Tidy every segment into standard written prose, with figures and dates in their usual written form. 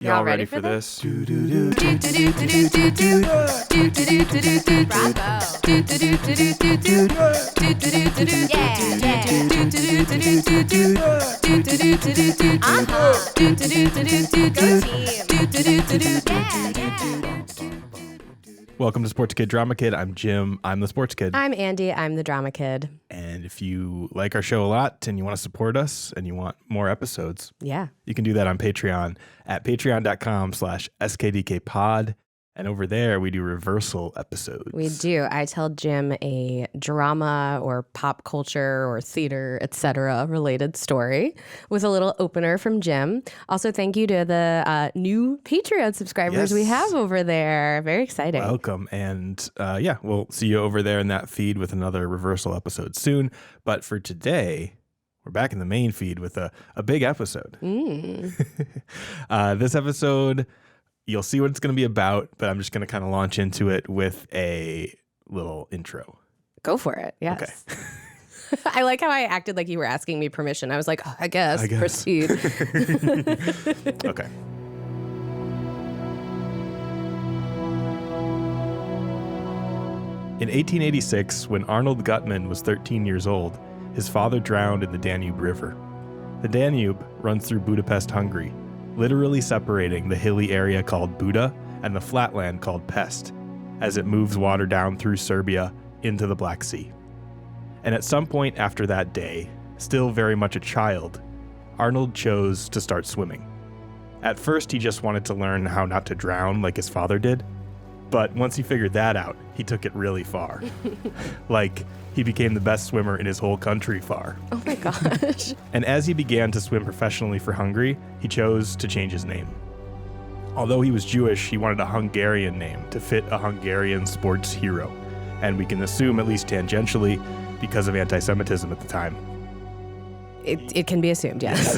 Y'all ready for this? Yeah. Welcome to Sports Kid Drama Kid. I'm Jim. I'm the Sports Kid. I'm Andi. I'm the Drama Kid. And if you like our show a lot and you want to support us and you want more episodes, you can do that on Patreon at patreon.com/SKDK pod. And over there, we do reversal episodes. We do. I tell Jim a drama or pop culture or theater, etc. related story with a little opener from Jim. Also, thank you to the new Patreon subscribers we have over there. Very exciting. Welcome. And we'll see you over there in that feed with another reversal episode soon. But for today, we're back in the main feed with a big episode. This episode, you'll see what it's going to be about, but I'm just going to kind of launch into it with a little intro. Go for it. Yes. Okay. I like how I acted like you were asking me permission. I was like, I guess. Proceed. Okay. In 1886, when Arnold Gutman was 13 years old, his father drowned in the Danube River. The Danube runs through Budapest, Hungary, literally separating the hilly area called Buda and the flatland called Pest, as it moves water down through Serbia into the Black Sea. And at some point after that day, still very much a child, Arnold chose to start swimming. At first, he just wanted to learn how not to drown like his father did, but once he figured that out, he took it really far. Like, he became the best swimmer in his whole country far. Oh my gosh. And as he began to swim professionally for Hungary, he chose to change his name. Although he was Jewish, he wanted a Hungarian name to fit a Hungarian sports hero. And we can assume, at least tangentially, because of anti-Semitism at the time. It can be assumed, yes.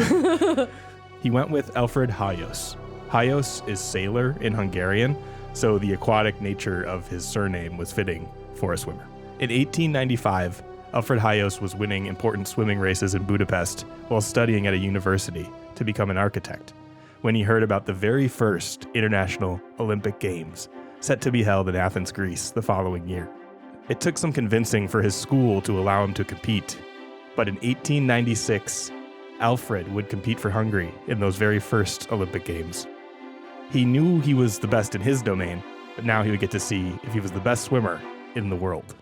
He went with Alfred Hajós. Hajós is sailor in Hungarian, so the aquatic nature of his surname was fitting for a swimmer. In 1895, Alfred Hajós was winning important swimming races in Budapest while studying at a university to become an architect, when he heard about the very first International Olympic Games, set to be held in Athens, Greece, the following year. It took some convincing for his school to allow him to compete, but in 1896, Alfred would compete for Hungary in those very first Olympic Games. He knew he was the best in his domain, but now he would get to see if he was the best swimmer in the world.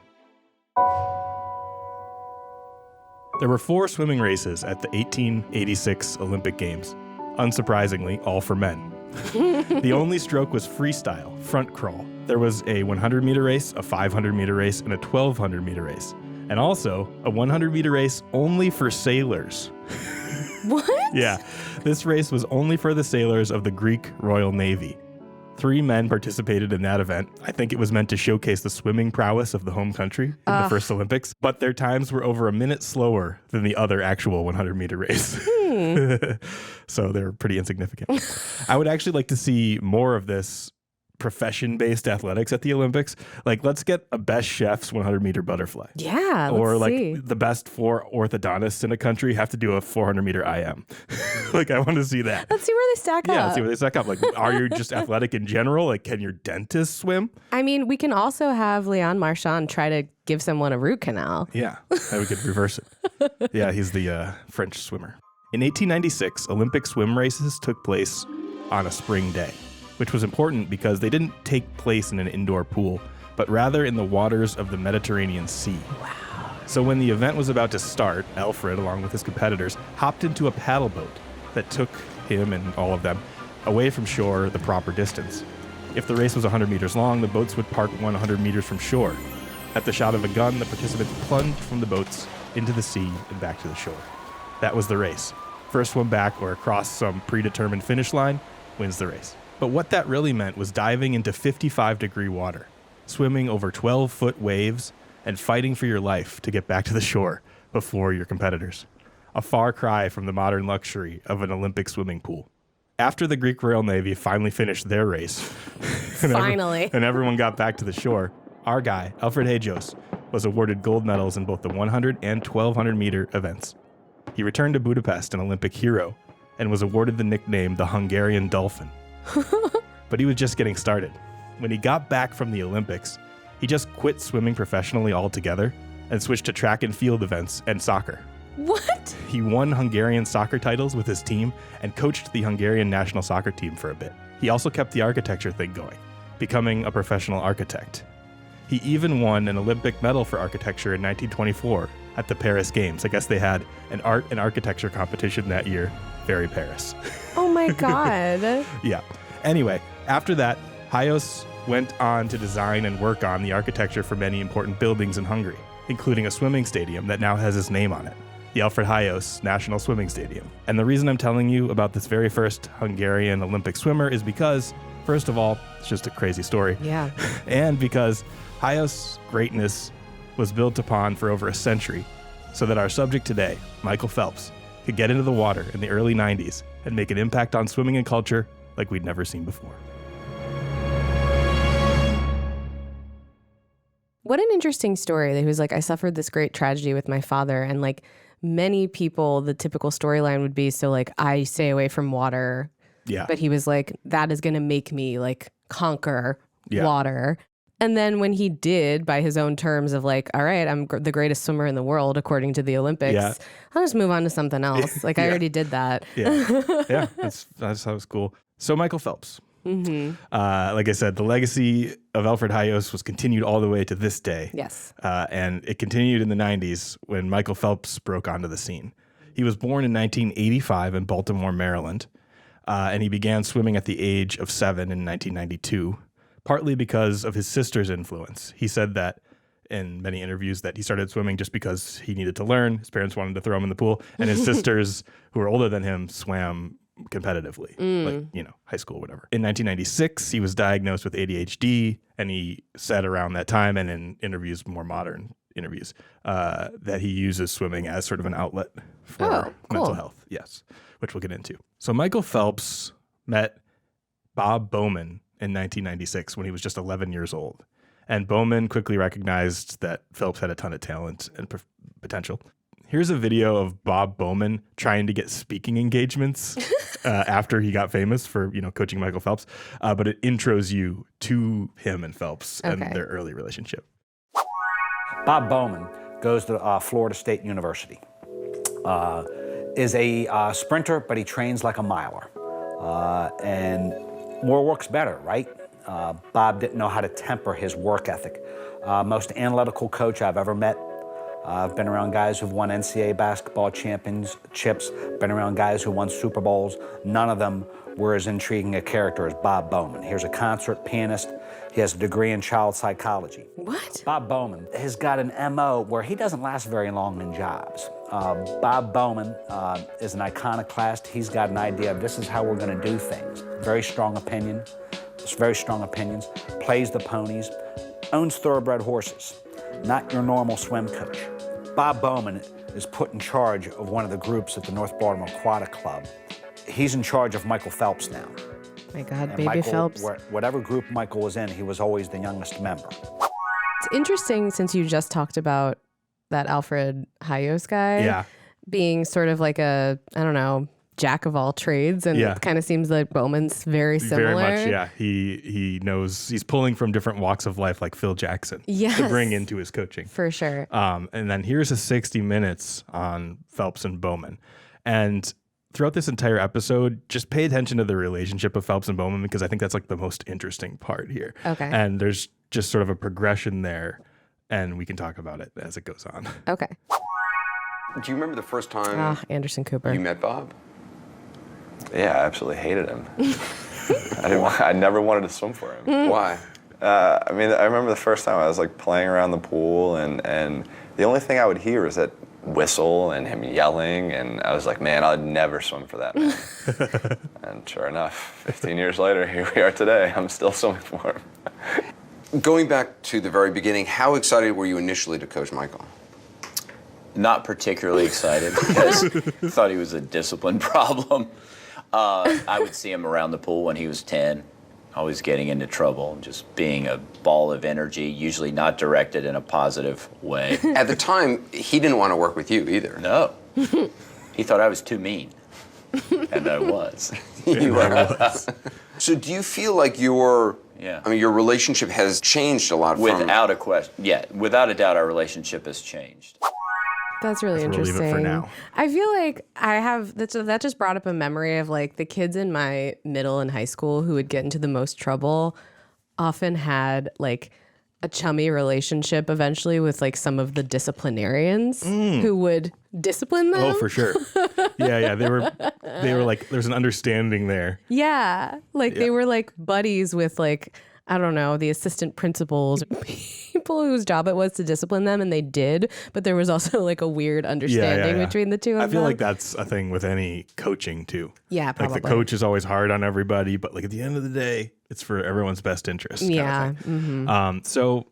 There were 4 swimming races at the 1886 Olympic Games. Unsurprisingly, all for men. The only stroke was freestyle, front crawl. There was a 100-meter race, a 500-meter race, and a 1,200-meter race. And also, a 100-meter race only for sailors. What? Yeah, this race was only for the sailors of the Greek Royal Navy. 3 men participated in that event. I think it was meant to showcase the swimming prowess of the home country in the first Olympics, but their times were over a minute slower than the other actual 100-meter race. So they're pretty insignificant. I would actually like to see more of this profession-based athletics at the Olympics. Like, let's get a best chef's 100-meter butterfly. Yeah, or let's like see. The best 4 orthodontists in a country have to do a 400-meter IM. Like, I want to see that. Let's see where they stack up. Yeah, let's see where they stack up. Like, are you just athletic in general? Like, can your dentist swim? I mean, we can also have Leon Marchand try to give someone a root canal. Yeah, we could reverse it. Yeah, he's the French swimmer. In 1896, Olympic swim races took place on a spring day, which was important because they didn't take place in an indoor pool, but rather in the waters of the Mediterranean Sea. Wow. So when the event was about to start, Alfred, along with his competitors, hopped into a paddle boat that took him and all of them away from shore the proper distance. If the race was 100 meters long, the boats would park 100 meters from shore. At the shot of a gun, the participants plunged from the boats into the sea and back to the shore. That was the race. First one back or across some predetermined finish line wins the race. But what that really meant was diving into 55-degree water, swimming over 12-foot waves, and fighting for your life to get back to the shore before your competitors. A far cry from the modern luxury of an Olympic swimming pool. After the Greek Royal Navy finally finished their race, and everyone got back to the shore, our guy, Alfred Hajós, was awarded gold medals in both the 100 and 1,200-meter events. He returned to Budapest an Olympic hero and was awarded the nickname the Hungarian Dolphin. But he was just getting started. When he got back from the Olympics, he just quit swimming professionally altogether and switched to track and field events and soccer. What? He won Hungarian soccer titles with his team and coached the Hungarian national soccer team for a bit. He also kept the architecture thing going, becoming a professional architect. He even won an Olympic medal for architecture in 1924 at the Paris Games. I guess they had an art and architecture competition that year. Very Paris. Oh my God. Yeah. Anyway, after that, Hayos went on to design and work on the architecture for many important buildings in Hungary, including a swimming stadium that now has his name on it, the Alfred Hayos National Swimming Stadium. And the reason I'm telling you about this very first Hungarian Olympic swimmer is because, first of all, it's just a crazy story. Yeah. And because Hayos' greatness was built upon for over a century, so that our subject today, Michael Phelps, could get into the water in the early 90s and make an impact on swimming and culture like we'd never seen before. What an interesting story that he was like, I suffered this great tragedy with my father. And like many people, the typical storyline would be, so like, I stay away from water. Yeah. But he was like, that is going to make me like conquer water. And then when he did, by his own terms of like, all right, I'm the greatest swimmer in the world, according to the Olympics, I'll just move on to something else. Like I already did that. Yeah, that's how it's cool. So Michael Phelps. Mm-hmm. Like I said, the legacy of Alfred Hayos was continued all the way to this day. Yes. And it continued in the 90s when Michael Phelps broke onto the scene. He was born in 1985 in Baltimore, Maryland, and he began swimming at the age of 7 in 1992, partly because of his sister's influence. He said that in many interviews that he started swimming just because he needed to learn. His parents wanted to throw him in the pool, and his sisters, who were older than him, swam competitively, like, high school, whatever. In 1996, he was diagnosed with ADHD, and he said around that time, and in interviews, more modern interviews, that he uses swimming as sort of an outlet for mental health. Yes, which we'll get into. So Michael Phelps met Bob Bowman in 1996 when he was just 11 years old. And Bowman quickly recognized that Phelps had a ton of talent and potential. Here's a video of Bob Bowman trying to get speaking engagements after he got famous for, coaching Michael Phelps. But it intros you to him and Phelps and their early relationship. Bob Bowman goes to Florida State University. Is a sprinter, but he trains like a miler. And more work's better, right? Bob didn't know how to temper his work ethic. Most analytical coach I've ever met. I've been around guys who've won NCAA basketball championships, been around guys who won Super Bowls. None of them were as intriguing a character as Bob Bowman. Here's a concert pianist. He has a degree in child psychology. What? Bob Bowman has got an MO where he doesn't last very long in jobs. Bob Bowman is an iconoclast. He's got an idea of this is how we're going to do things. Very strong opinion. Very strong opinions. Plays the ponies. Owns thoroughbred horses. Not your normal swim coach. Bob Bowman is put in charge of one of the groups at the North Baltimore Aquatic Club. He's in charge of Michael Phelps now. My God, And baby Michael, Phelps. Whatever group Michael was in, he was always the youngest member. It's interesting since you just talked about that Alfred Hayos guy being sort of like a, I don't know, jack of all trades, and it kind of seems like Bowman's very similar. Very much, yeah. He knows, he's pulling from different walks of life like Phil Jackson to bring into his coaching. For sure. And then here's a 60 minutes on Phelps and Bowman. And throughout this entire episode, just pay attention to the relationship of Phelps and Bowman, because I think that's like the most interesting part here. Okay. And there's just sort of a progression there, and we can talk about it as it goes on. Okay. Do you remember the first time Anderson Cooper. you met Bob? Yeah, I absolutely hated him. I never wanted to swim for him. Why? I remember the first time I was like playing around the pool, and the only thing I would hear was that whistle and him yelling, and I was like, man, I'd never swim for that man. And sure enough, 15 years later, here we are today. I'm still swimming for him. Going back to the very beginning, how excited were you initially to coach Michael? Not particularly excited, because I thought he was a discipline problem. I would see him around the pool when he was 10, always getting into trouble, just being a ball of energy, usually not directed in a positive way. At the time, he didn't want to work with you either. No. He thought I was too mean. And I was. You were. So do you feel like your relationship has changed a lot Without a question. Yeah, without a doubt, our relationship has changed. That's really interesting. We'll leave it for now. I feel like that just brought up a memory of like the kids in my middle and high school who would get into the most trouble often had like a chummy relationship eventually with like some of the disciplinarians who would discipline them. Oh, for sure. Yeah. They were like, there's an understanding there. Yeah. Like they were like buddies with like, I don't know, the assistant principals, people whose job it was to discipline them, and they did. But there was also like a weird understanding between the two of them. I feel like that's a thing with any coaching too. Yeah, probably. Like the coach is always hard on everybody, but like at the end of the day, it's for everyone's best interest. Yeah. So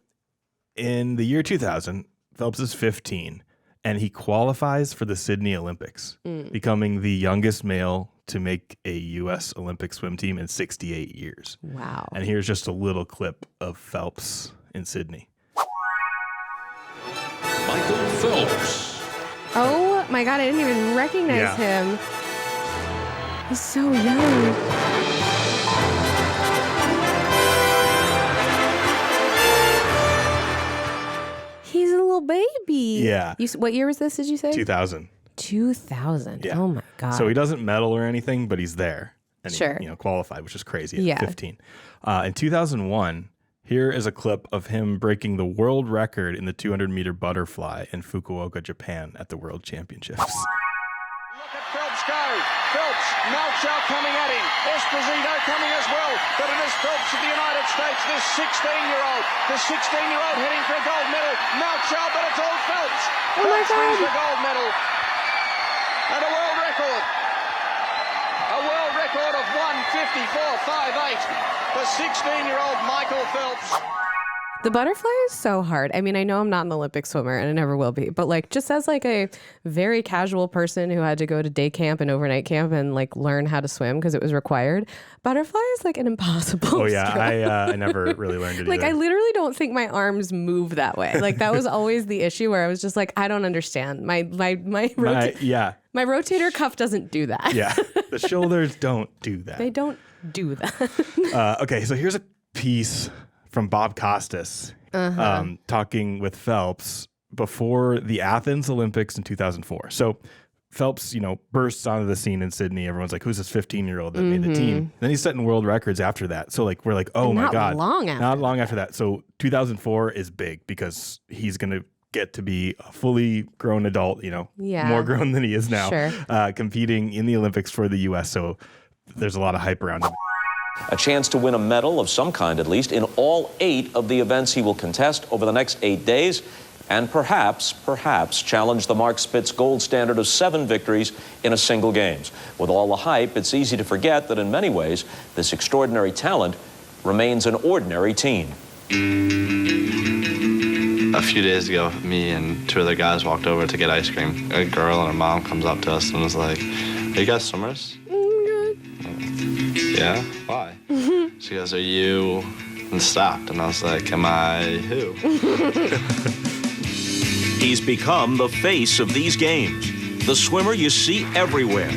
in the year 2000, Phelps is 15, and he qualifies for the Sydney Olympics, becoming the youngest male to make a U.S. Olympic swim team in 68 years. Wow. And here's just a little clip of Phelps in Sydney. Michael Phelps. Oh my God, I didn't even recognize him. He's so young. He's a little baby. Yeah. What year was this, did you say? 2000. 2000. Yeah. Oh my God. So he doesn't medal or anything, but he's there. And Sure. he, qualified, which is crazy at 15. In 2001, here is a clip of him breaking the world record in the 200-meter butterfly in Fukuoka, Japan at the World Championships. Look at Phelps go. Phelps, Malchow coming at him. Esposito coming as well. But it is Phelps of the United States, this 16-year-old. The 16-year-old heading for a gold medal. Malchow, but it's all Phelps. Oh my Phelps God. wins the gold medal. And a world record. A world record of 1:54.58 for 16-year-old Michael Phelps. The butterfly is so hard. I mean, I know I'm not an Olympic swimmer and I never will be, but like just as like a very casual person who had to go to day camp and overnight camp and like learn how to swim because it was required, butterfly is like an impossible Oh yeah, stroke. I never really learned it Like either. I literally don't think my arms move that way. Like that was always the issue where I was just like, I don't understand. My rotator cuff doesn't do that. Yeah, the shoulders don't do that. They don't do that. Okay, so here's a piece from Bob Costas talking with Phelps before the Athens Olympics in 2004. So Phelps, bursts onto the scene in Sydney. Everyone's like, who's this 15-year-old that made the team? Then he's setting world records after that. So like, we're like, oh my God. Not long after that. So 2004 is big because he's going to get to be a fully grown adult, more grown than he is now, competing in the Olympics for the U.S. So there's a lot of hype around him. A chance to win a medal of some kind, at least, in all 8 of the events he will contest over the next 8 days, and perhaps challenge the Mark Spitz gold standard of 7 victories in a single games. With all the hype, it's easy to forget that in many ways, this extraordinary talent remains an ordinary teen. A few days ago, me and 2 other guys walked over to get ice cream. A girl and her mom comes up to us and was like, "Are you guys swimmers?" Yeah? Why? She goes, "Are you?" And stopped. And I was like, "Am I who?" He's become the face of these games, the swimmer you see everywhere.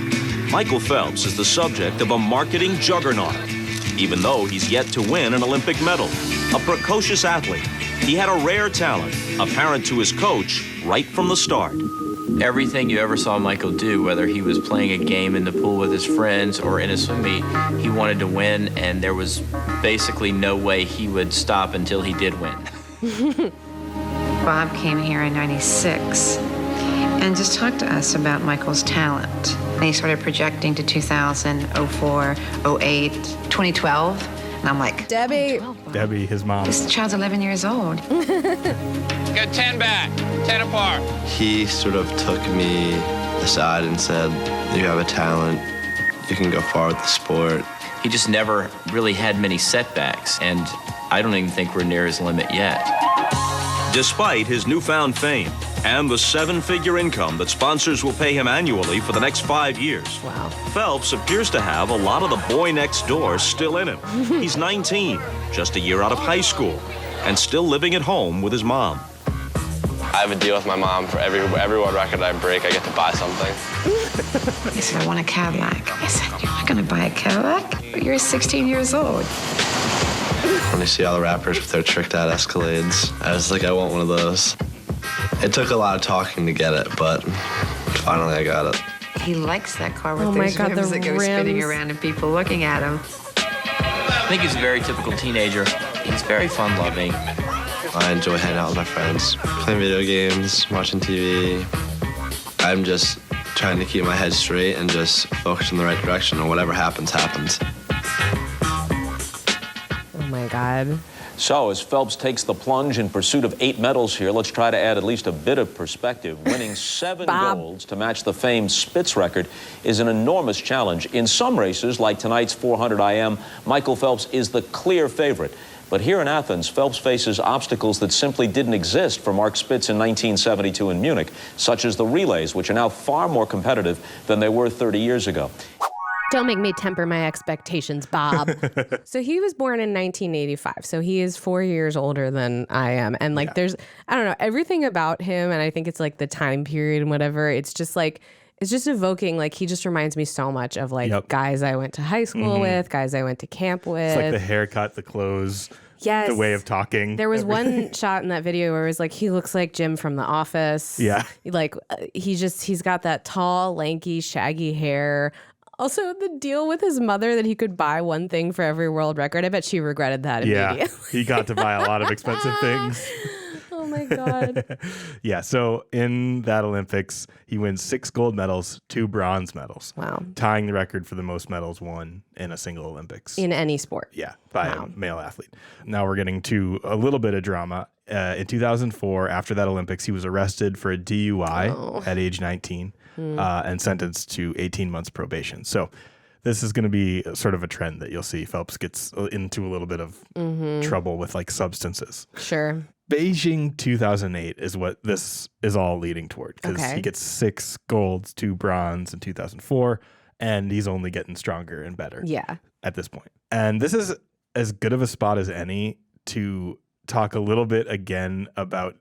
Michael Phelps is the subject of a marketing juggernaut, even though he's yet to win an Olympic medal. A precocious athlete, he had a rare talent, apparent to his coach right from the start. Everything you ever saw Michael do, whether he was playing a game in the pool with his friends or in a swim meet, he wanted to win, and there was basically no way he would stop until he did win. Bob came here in '96 and just talked to us about Michael's talent. And he started projecting to 2000, 04, 08, 2012. And I'm like, Debbie, his mom. This child's 11 years old. Go 10 back, 10 apart. He sort of took me aside and said, "You have a talent. You can go far with the sport." He just never really had many setbacks, and I don't even think we're near his limit yet. Despite his newfound fame and the 7-figure income that sponsors will pay him annually for the next 5 years, Wow. Phelps appears to have a lot of the boy next door still in him. He's 19, just a year out of high school, and still living at home with his mom. I have a deal with my mom for every world record I break, I get to buy something. He said, I want a Cadillac. I said, you're not gonna buy a Cadillac? But you're 16 years old. When you see all the rappers with their tricked out Escalades, I was like, I want one of those. It took a lot of talking to get it, but finally I got it. He likes that car with Oh my those God, rims the that go spinning rims. around and people looking at him. I think he's a very typical teenager. He's very fun-loving. I enjoy hanging out with my friends, playing video games, watching TV. I'm just trying to keep my head straight and just focus in the right direction, and whatever happens, happens. Oh my God. So, as Phelps takes the plunge in pursuit of 8 medals here, let's try to add at least a bit of perspective. Winning 7 Bob. golds to match the famed Spitz record is an enormous challenge. In some races, like tonight's 400 IM, Michael Phelps is the clear favorite. But here in Athens, Phelps faces obstacles that simply didn't exist for Mark Spitz in 1972 in Munich, such as the relays, which are now far more competitive than they were 30 years ago. Don't make me temper my expectations, Bob. So he was born in 1985. So he is 4 years older than I am. And like, there's, I don't know, everything about him. And I think it's like the time period and whatever. It's just like, it's just evoking, like, he just reminds me so much of like guys I went to high school with, guys I went to camp with. It's like the haircut, the clothes, yes, the way of talking. There was one shot in that video where it was like, he looks like Jim from The Office. Yeah. Like he's got that tall, lanky, shaggy hair. Also, the deal with his mother that he could buy one thing for every world record. I bet she regretted that immediately. He got to buy a lot of expensive things. Oh my God. Yeah, so in that Olympics, he wins 6 gold medals, 2 bronze medals. Wow. Tying the record for the most medals won in a single Olympics. In any sport. Yeah, by a male athlete. Now we're getting to a little bit of drama. In 2004, after that Olympics, he was arrested for a DUI at age 19 and sentenced to 18 months probation. So this is going to be sort of a trend that you'll see. Phelps gets into a little bit of trouble with like substances. Sure. Beijing 2008 is what this is all leading toward, because he gets 6 golds, 2 bronze in 2004, and he's only getting stronger and better at this point. And this is as good of a spot as any to talk a little bit again about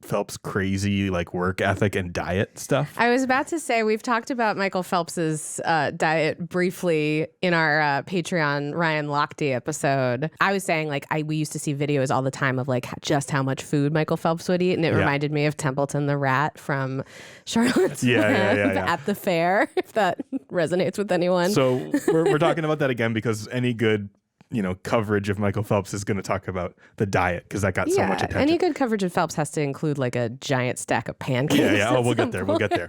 Phelps' crazy like work ethic and diet stuff. I was about to say, we've talked about Michael Phelps's diet briefly in our Patreon Ryan Lochte episode. I was saying like we used to see videos all the time of like just how much food Michael Phelps would eat, and it reminded me of Templeton the rat from Charlotte's Web at the fair, if that resonates with anyone. So we're talking about that again because any good coverage of Michael Phelps is going to talk about the diet, because that got so much attention. Any good coverage of Phelps has to include like a giant stack of pancakes. Yeah. Oh, we'll get there. We'll get there.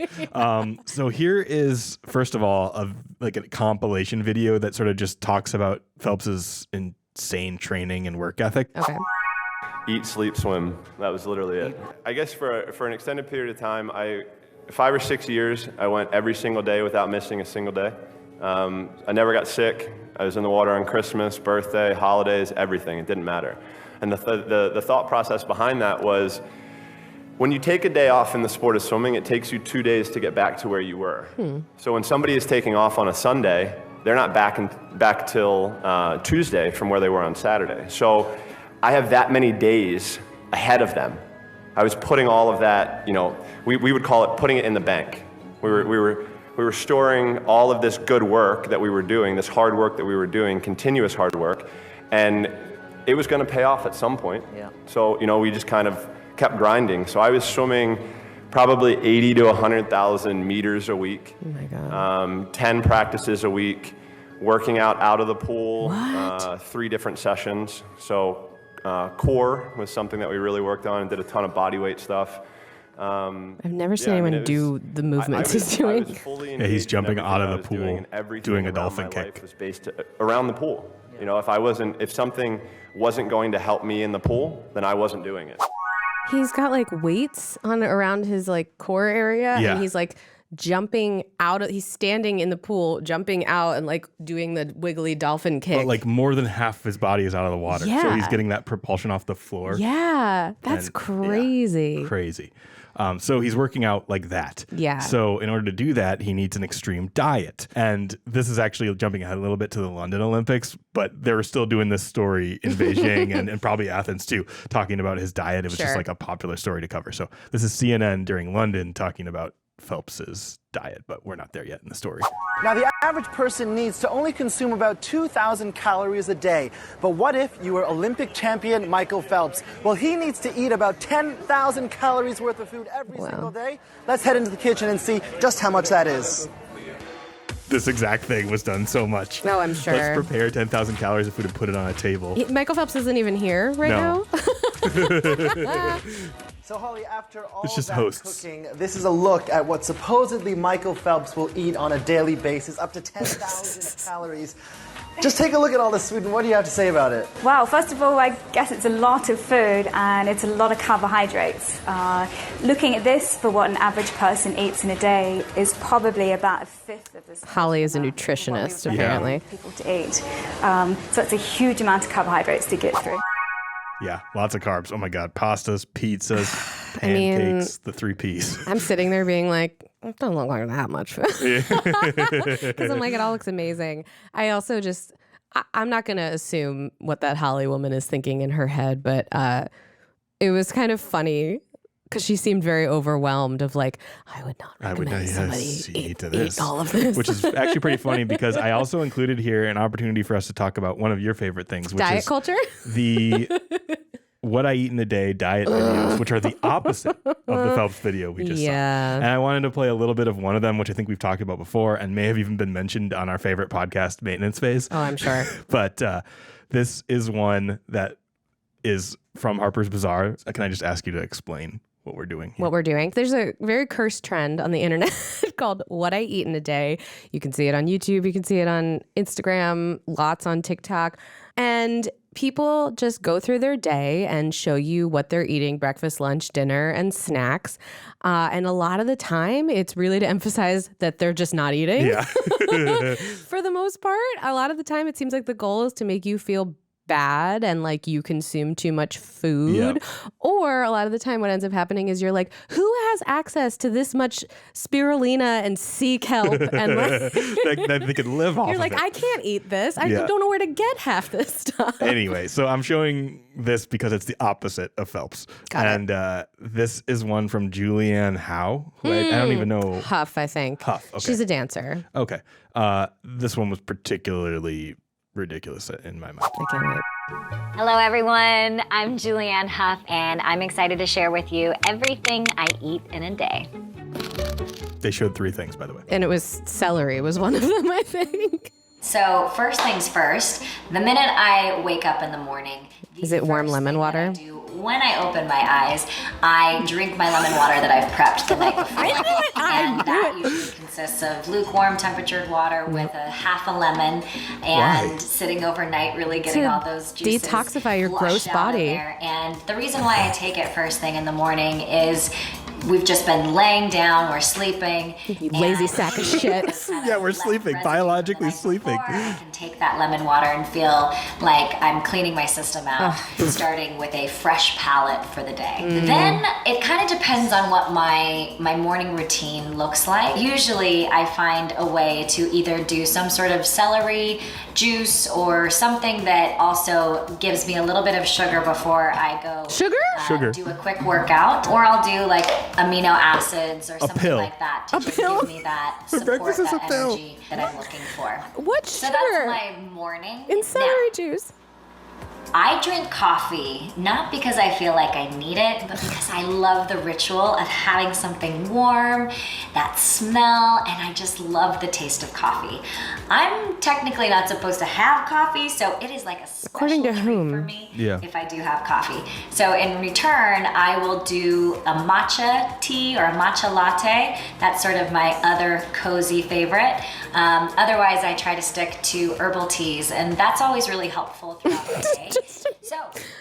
So here is, first of all, a compilation video that sort of just talks about Phelps's insane training and work ethic. Okay. Eat, sleep, swim. That was literally it. I guess for an extended period of time, 5 or 6 years, I went every single day without missing a single day. I never got sick. I was in the water on Christmas, birthday, holidays, everything. It didn't matter. And the thought process behind that was, when you take a day off in the sport of swimming, it takes you 2 days to get back to where you were. So when somebody is taking off on a Sunday, they're not back till Tuesday from where they were on Saturday. So I have that many days ahead of them. I was putting all of that, we would call it putting it in the bank. We were storing all of this good work that we were doing, this hard work that we were doing, continuous hard work, and it was going to pay off at some point. Yeah. So, we just kind of kept grinding. So I was swimming probably 80 to 100,000 meters a week. Oh my God. 10 practices a week, working out of the pool, 3 different sessions. So core was something that we really worked on and did a ton of body weight stuff. I've never seen anyone do the movements he's doing. He's jumping out of the pool, doing a dolphin kick. Life was based around the pool. If something wasn't going to help me in the pool, then I wasn't doing it. He's got like weights around his like core area, and he's like jumping out. He's standing in the pool, jumping out, and like doing the wiggly dolphin kick. But like more than half of his body is out of the water, so he's getting that propulsion off the floor. Yeah, that's crazy. Crazy. So he's working out like that. Yeah. So in order to do that, he needs an extreme diet. And this is actually jumping ahead a little bit to the London Olympics, but they were still doing this story in Beijing and probably Athens too, talking about his diet. It was just like a popular story to cover. So this is CNN during London talking about Phelps's diet, but we're not there yet in the story. Now, the average person needs to only consume about 2,000 calories a day. But what if you were Olympic champion Michael Phelps? Well, he needs to eat about 10,000 calories worth of food every single day. Let's head into the kitchen and see just how much that is. This exact thing was done so much. No, I'm sure. Let's prepare 10,000 calories of food and put it on a table. Michael Phelps isn't even here right now. So, Holly, after all it's just that hosts. cooking, this is a look at what supposedly Michael Phelps will eat on a daily basis, up to 10,000 calories. Just take a look at all this food, and what do you have to say about it? Well, first of all, I guess it's a lot of food, and it's a lot of carbohydrates. Looking at this, for what an average person eats in a day, is probably about a fifth of this. Holly is a nutritionist, apparently. People to eat. So it's a huge amount of carbohydrates to get through. Yeah, lots of carbs. Oh my God, pastas, pizzas, pancakes, the 3 Ps. I'm sitting there being like, it doesn't look like that much food. Because I'm like, it all looks amazing. I also just, I'm not going to assume what that Holly woman is thinking in her head, but it was kind of funny because she seemed very overwhelmed of like, I would not recommend somebody eat all of this. Which is actually pretty funny because I also included here an opportunity for us to talk about one of your favorite things, which diet is culture? The what I eat in a day diet videos, which are the opposite of the Phelps video we just saw. And I wanted to play a little bit of one of them, which I think we've talked about before and may have even been mentioned on our favorite podcast, Maintenance Phase. Oh, I'm sure. But this is one that is from Harper's Bazaar. Can I just ask you to explain what we're doing here? What we're doing. There's a very cursed trend on the internet called What I Eat in a Day. You can see it on YouTube. You can see it on Instagram, lots on TikTok. And people just go through their day and show you what they're eating, breakfast, lunch, dinner, and snacks. And a lot of the time, it's really to emphasize that they're just not eating. Yeah. For the most part, a lot of the time, it seems like the goal is to make you feel bad and like you consume too much food. Yep. Or a lot of the time what ends up happening is you're like, who has access to this much spirulina and sea kelp and like that they can live off you're like, of it. I can't eat this. I don't know where to get half this stuff. Anyway, so I'm showing this because it's the opposite of Phelps. And this is one from Julianne Howe, who I don't even know. Huff, I think. Huff, okay. She's a dancer. Okay. This one was particularly ridiculous in my mind. I can't wait. Hello everyone, I'm Julianne Hough and I'm excited to share with you everything I eat in a day. They showed 3 things, by the way. And it was celery was one of them, I think. So first things first, the minute I wake up in the morning. Is it warm lemon water? When I open my eyes, I drink my lemon water that I've prepped the night before. And that usually consists of lukewarm temperatured water with a half a lemon and sitting overnight, really getting all those juices detoxify your gross body. And the reason why I take it first thing in the morning is we've just been laying down, we're sleeping. You lazy sack of shit. Yeah, we're sleeping, biologically sleeping. I can take that lemon water and feel like I'm cleaning my system out, starting with a fresh palate for the day. Then it kind of depends on what my morning routine looks like. Usually I find a way to either do some sort of celery juice or something that also gives me a little bit of sugar before I go do a quick workout, or I'll do like amino acids or something like that to just give me that support, that energy that I'm looking for. What so sugar? That's my morning. In celery juice. I drink coffee not because I feel like I need it, but because I love the ritual of having something warm, that smell, and I just love the taste of coffee. I'm technically not supposed to have coffee, so it is like a special treat for me if I do have coffee. So in return, I will do a matcha tea or a matcha latte. That's sort of my other cozy favorite. Otherwise, I try to stick to herbal teas, and that's always really helpful throughout the day.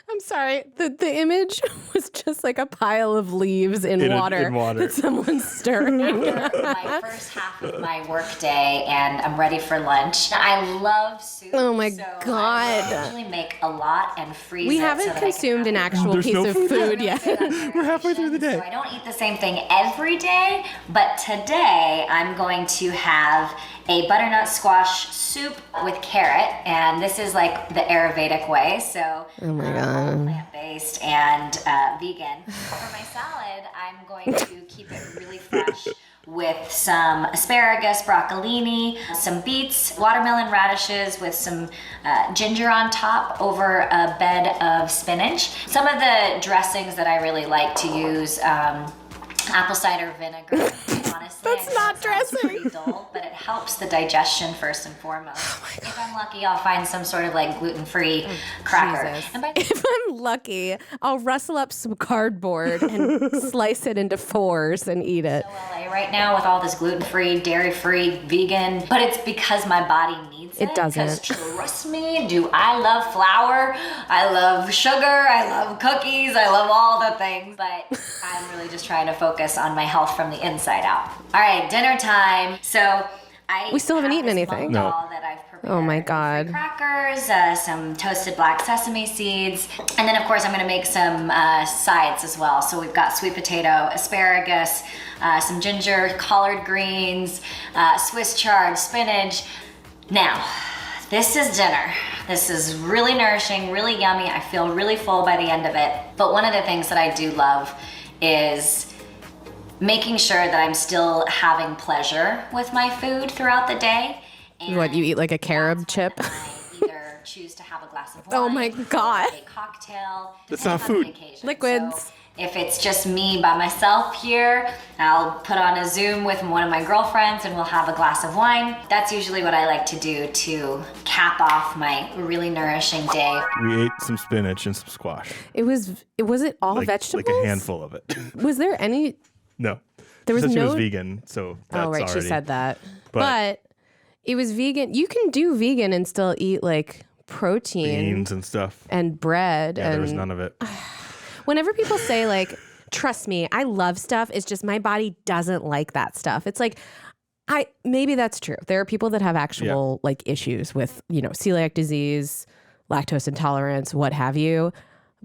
I'm sorry. The image was just like a pile of leaves in water that someone's stirring. My first half of my work day, and I'm ready for lunch. I love soup. Oh my God. I usually make a lot and freeze We it haven't so that consumed an actual piece of food yet. We're halfway through the day. So I don't eat the same thing every day, but today I'm going to have a butternut squash soup with carrot, and this is like the Ayurvedic way, so oh my God. Plant-based and vegan. For my salad, I'm going to keep it really fresh with some asparagus, broccolini, some beets, watermelon radishes with some ginger on top over a bed of spinach. Some of the dressings that I really like to use, apple cider vinegar. Honestly, that's not dressing. Pretty dull, but it helps the digestion first and foremost. Oh my God. If I'm lucky, I'll find some sort of like gluten-free cracker. And if I'm lucky, I'll rustle up some cardboard and slice it into fours and eat it. LA right now with all this gluten-free, dairy-free, vegan, but it's because my body needs it. It doesn't. Because trust me, do I love flour? I love sugar. I love cookies. I love all the things, but I'm really just trying to focus on my health from the inside out. All right, dinner time. So we still haven't eaten anything. No. That I've prepared. Oh my God. Crackers, some toasted black sesame seeds, and then of course I'm going to make some sides as well. So we've got sweet potato, asparagus, some ginger, collard greens, Swiss chard, spinach. Now, this is dinner. This is really nourishing, really yummy. I feel really full by the end of it. But one of the things that I do love is making sure that I'm still having pleasure with my food throughout the day. And what, you eat like a carob chip? I either choose to have a glass of wine. Oh my God. A cocktail. That's not food. Liquids. So if it's just me by myself here, I'll put on a Zoom with one of my girlfriends and we'll have a glass of wine. That's usually what I like to do to cap off my really nourishing day. We ate some spinach and some squash. Was it all vegetables? Like a handful of it. Was there any? No. There was she said no. She was vegan, so that's oh right, already... she said that. But it was vegan. You can do vegan and still eat like protein, beans and stuff, and bread. Yeah, there was none of it. Whenever people say like, "Trust me, I love stuff," it's just my body doesn't like that stuff. It's like, maybe that's true. There are people that have actual like issues with celiac disease, lactose intolerance, what have you,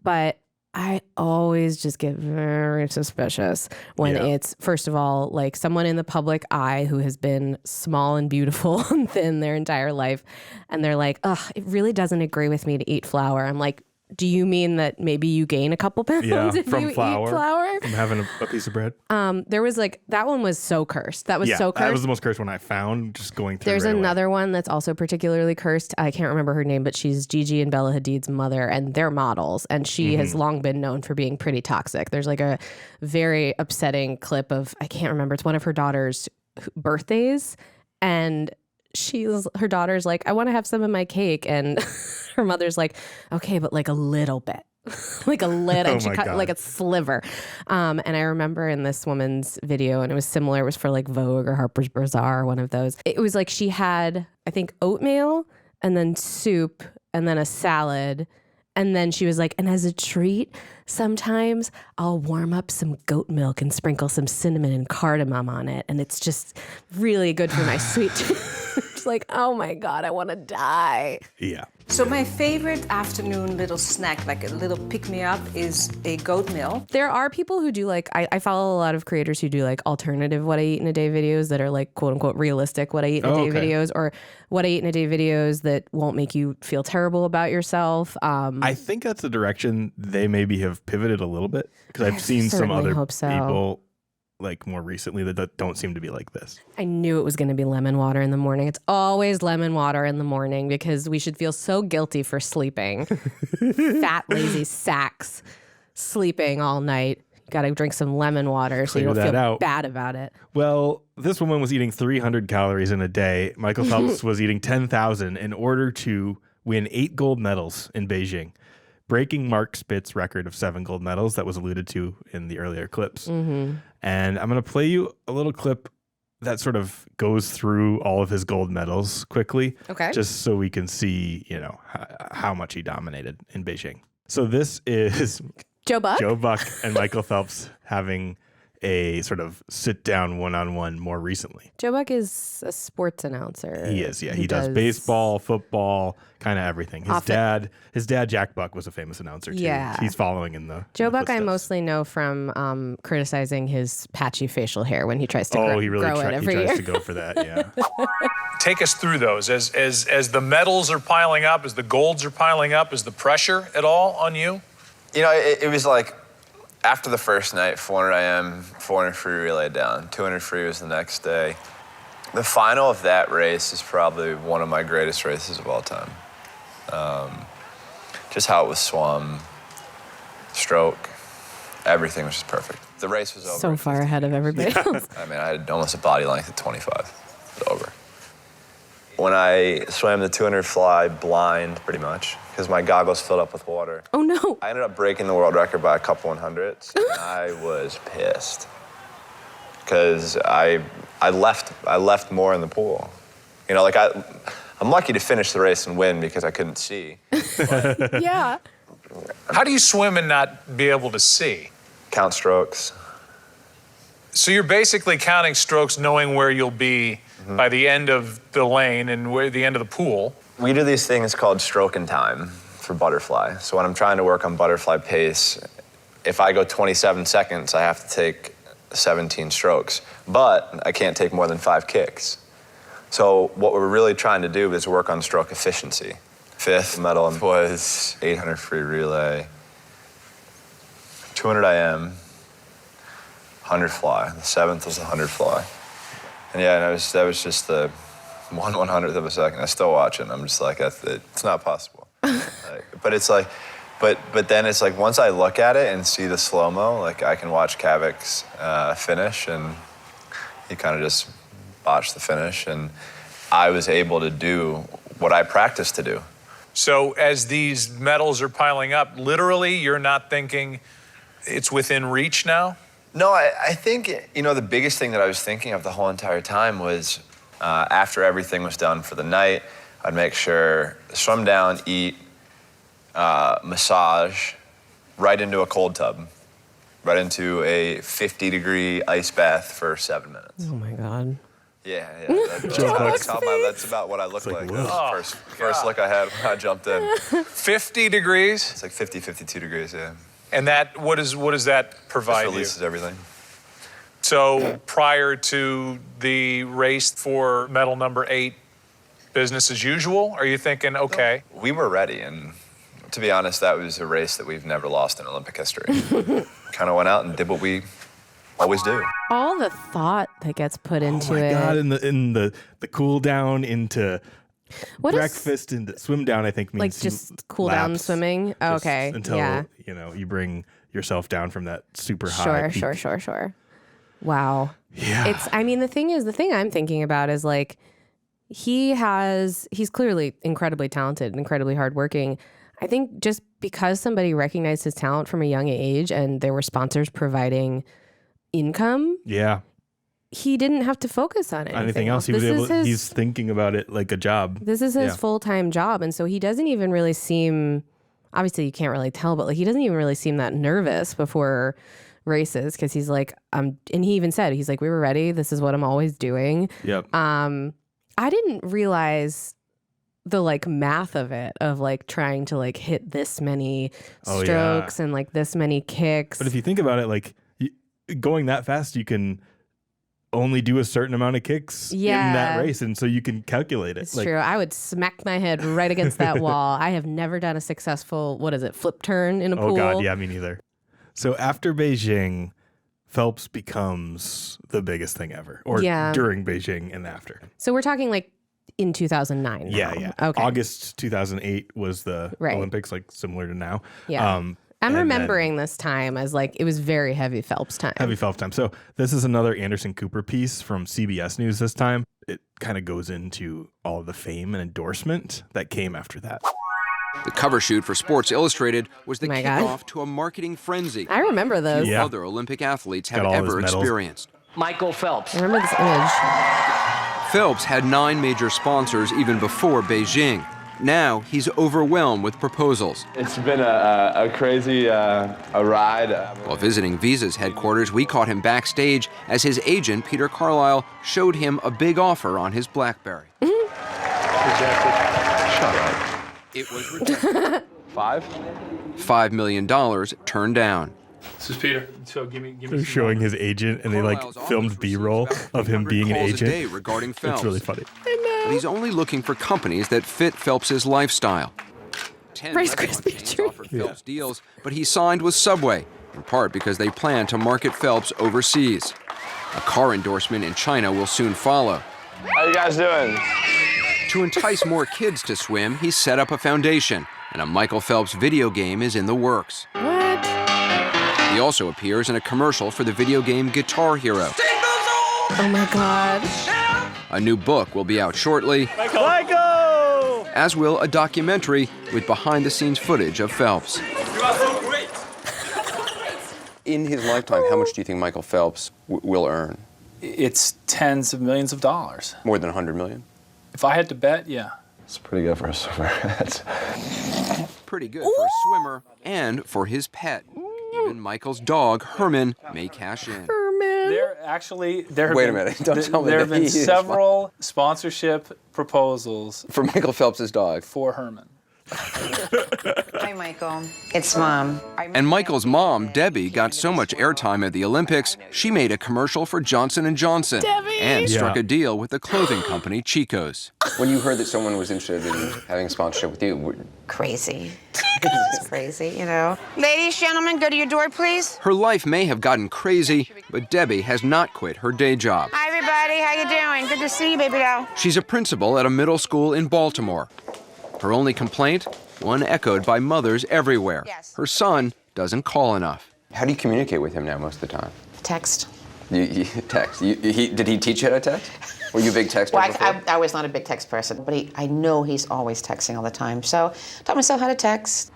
but I always just get very suspicious when it's, first of all, like someone in the public eye who has been small and beautiful and thin their entire life. And they're like, ugh, it really doesn't agree with me to eat flour. I'm like, do you mean that maybe you gain a couple pounds if from you eat flour? From having a piece of bread? There was like, that one was so cursed. That was so cursed. That was the most cursed one I found, just going through. There's another one that's also particularly cursed. I can't remember her name, but she's Gigi and Bella Hadid's mother, and they're models. And she has long been known for being pretty toxic. There's like a very upsetting clip of, I can't remember, it's one of her daughter's birthdays. And her daughter's like, I want to have some of my cake. And her mother's like, okay, but like a little bit. Like a little, and she cut like a sliver. And I remember in this woman's video, and it was similar, it was for like Vogue or Harper's Bazaar, one of those. It was like she had, I think, oatmeal and then soup and then a salad. And then she was like, and as a treat, sometimes I'll warm up some goat milk and sprinkle some cinnamon and cardamom on it. And it's just really good for my sweet tooth. It's like, oh my God, I want to die. Yeah. So my favorite afternoon little snack, like a little pick-me-up, is a goat meal. There are people who do like, I follow a lot of creators who do like alternative what I eat in a day videos that are like quote unquote realistic what I eat in a day videos, or what I eat in a day videos that won't make you feel terrible about yourself. I think that's the direction they maybe have pivoted a little bit, because I've seen some other people like more recently that don't seem to be like this. I knew it was going to be lemon water in the morning. It's always lemon water in the morning because we should feel so guilty for sleeping. Fat, lazy sacks sleeping all night. You got to drink some lemon water so you don't feel bad about it. Well, this woman was eating 300 calories in a day. Michael Phelps was eating 10,000 in order to win 8 gold medals in Beijing, breaking Mark Spitz's record of 7 gold medals that was alluded to in the earlier clips. And I'm going to play you a little clip that sort of goes through all of his gold medals quickly. Okay. Just so we can see, how much he dominated in Beijing. So this is Joe Buck? Joe Buck and Michael Phelps having a sort of sit-down one-on-one more recently. Joe Buck is a sports announcer. He is, yeah. He does baseball, football, kind of everything. His dad, Jack Buck, was a famous announcer, too. Yeah. He's following in the Joe Buck I footsteps. mostly know from criticizing his patchy facial hair when he tries to grow it every year. He tries to go for that, yeah. Take us through those. As the medals are piling up, as the golds are piling up, is the pressure at all on you? It was like, after the first night, 400 IM, 400 free relay down, 200 free was the next day. The final of that race is probably one of my greatest races of all time. Just how it was swum, stroke, everything was just perfect. The race was over. So far ahead of everybody else. I mean, I had almost a body length at 25. It was over. When I swam the 200 fly blind, pretty much, because my goggles filled up with water. Oh, no. I ended up breaking the world record by a couple 100s, and I was pissed. Because I left more in the pool. I'm lucky to finish the race and win because I couldn't see. Yeah. How do you swim and not be able to see? Count strokes. So you're basically counting strokes, knowing where you'll be by the end of the lane and where the end of the pool. We do these things called stroke and time for butterfly. So when I'm trying to work on butterfly pace, if I go 27 seconds, I have to take 17 strokes, but I can't take more than 5 kicks. So what we're really trying to do is work on stroke efficiency. 5th medal was 800 free relay, 200 IM, 100 fly. The 7th was the 100 fly. And yeah, that was just the 1/100th of a second. I still watch it, and I'm just like, it's not possible. But it's like, but then it's like, once I look at it and see the slow-mo, like I can watch Kavic's finish, and he kind of just botched the finish, and I was able to do what I practiced to do. So as these medals are piling up, literally you're not thinking it's within reach now? No, I think, the biggest thing that I was thinking of the whole entire time was after everything was done for the night, I'd make sure, swim down, eat, massage, right into a cold tub, right into a 50-degree ice bath for 7 minutes. Oh, my God. Yeah. That's about what I look like. That was the first look I had when I jumped in. 50 degrees? It's like 50, 52 degrees, yeah. And what does that provide you? It releases everything. So prior to the race for medal number 8, business as usual? Are you thinking, okay? We were ready, and to be honest, that was a race that we've never lost in Olympic history. Kind of went out and did what we always do. All the thought that gets put into it. Oh my God, in the cool down into breakfast and swim down, I think means like just cool down swimming. Oh, okay. Until you bring yourself down from that super high. Sure. Wow. Yeah. The thing I'm thinking about is like he's clearly incredibly talented and incredibly hardworking. I think just because somebody recognized his talent from a young age and there were sponsors providing income. Yeah. He didn't have to focus on anything else. He's thinking about it like a job. This is his full-time job. And so he doesn't even really seem, obviously you can't really tell, but like he doesn't even really seem that nervous before races because he's like, and he even said, he's like, we were ready. This is what I'm always doing. Yep. I didn't realize the like math of it, of like trying to like hit this many strokes and like this many kicks. But if you think about it, like going that fast, you can only do a certain amount of kicks in that race, and so you can calculate it. It's true. I would smack my head right against that wall. I have never done a successful, flip turn in a pool. Oh God, yeah, me neither. So after Beijing, Phelps becomes the biggest thing ever, or during Beijing and after. So we're talking like in 2009 now. Yeah. Okay. August 2008 was the Olympics, like similar to now. Yeah. I'm remembering this time as like, it was very heavy Phelps time. Heavy Phelps time. So this is another Anderson Cooper piece from CBS News this time. It kind of goes into all of the fame and endorsement that came after that. The cover shoot for Sports Illustrated was the kickoff to a marketing frenzy. I remember those. Few other Olympic athletes have ever experienced. Michael Phelps. I remember this image. Phelps had 9 major sponsors even before Beijing. Now he's overwhelmed with proposals. It's been a crazy ride. While visiting Visa's headquarters, we caught him backstage as his agent, Peter Carlisle, showed him a big offer on his BlackBerry. Shut up. It was rejected. $5 million turned down. This is Peter. So give me They're showing his agent, and they like filmed B-roll of him being an agent. Regarding Phelps. It's really funny. But he's only looking for companies that fit Phelps's lifestyle. 10 Rice Krispie treat. offered Phelps deals, but he signed with Subway, in part because they plan to market Phelps overseas. A car endorsement in China will soon follow. How you guys doing? To entice more kids to swim, he set up a foundation, and a Michael Phelps video game is in the works. What? He also appears in a commercial for the video game Guitar Hero. Oh my God. A new book will be out shortly, Michael! as will a documentary with behind-the-scenes footage of Phelps. You are so great. In his lifetime, how much do you think Michael Phelps will earn? It's tens of millions of dollars. More than 100 million? If I had to bet, yeah. It's pretty good for a swimmer. Pretty good for a swimmer and for his pet. Even Michael's dog, Herman, may cash in. There have Wait a been, minute, don't tell me there have that been he is several sponsorship proposals for Michael Phelps' dog. For Herman. Hi, Michael. It's Mom. And Michael's mom, Debbie, got so much airtime at the Olympics, she made a commercial for Johnson & Johnson. Debbie! And struck a deal with the clothing company Chico's. When you heard that someone was interested in having a sponsorship with you, Crazy. It's crazy, you know. Ladies, gentlemen, go to your door, please. her life may have gotten crazy, but Debbie has not quit her day job. Hi, everybody. How you doing? Good to see you, baby doll. She's a principal at a middle school in Baltimore. Her only complaint, one echoed by mothers everywhere. Yes. Her son doesn't call enough. How do you communicate with him now most of the time? Text. You text. Did he teach you how to text? Were you a big texter Well, before? I was not a big text person, but I know he's always texting all the time. So I taught myself how to text.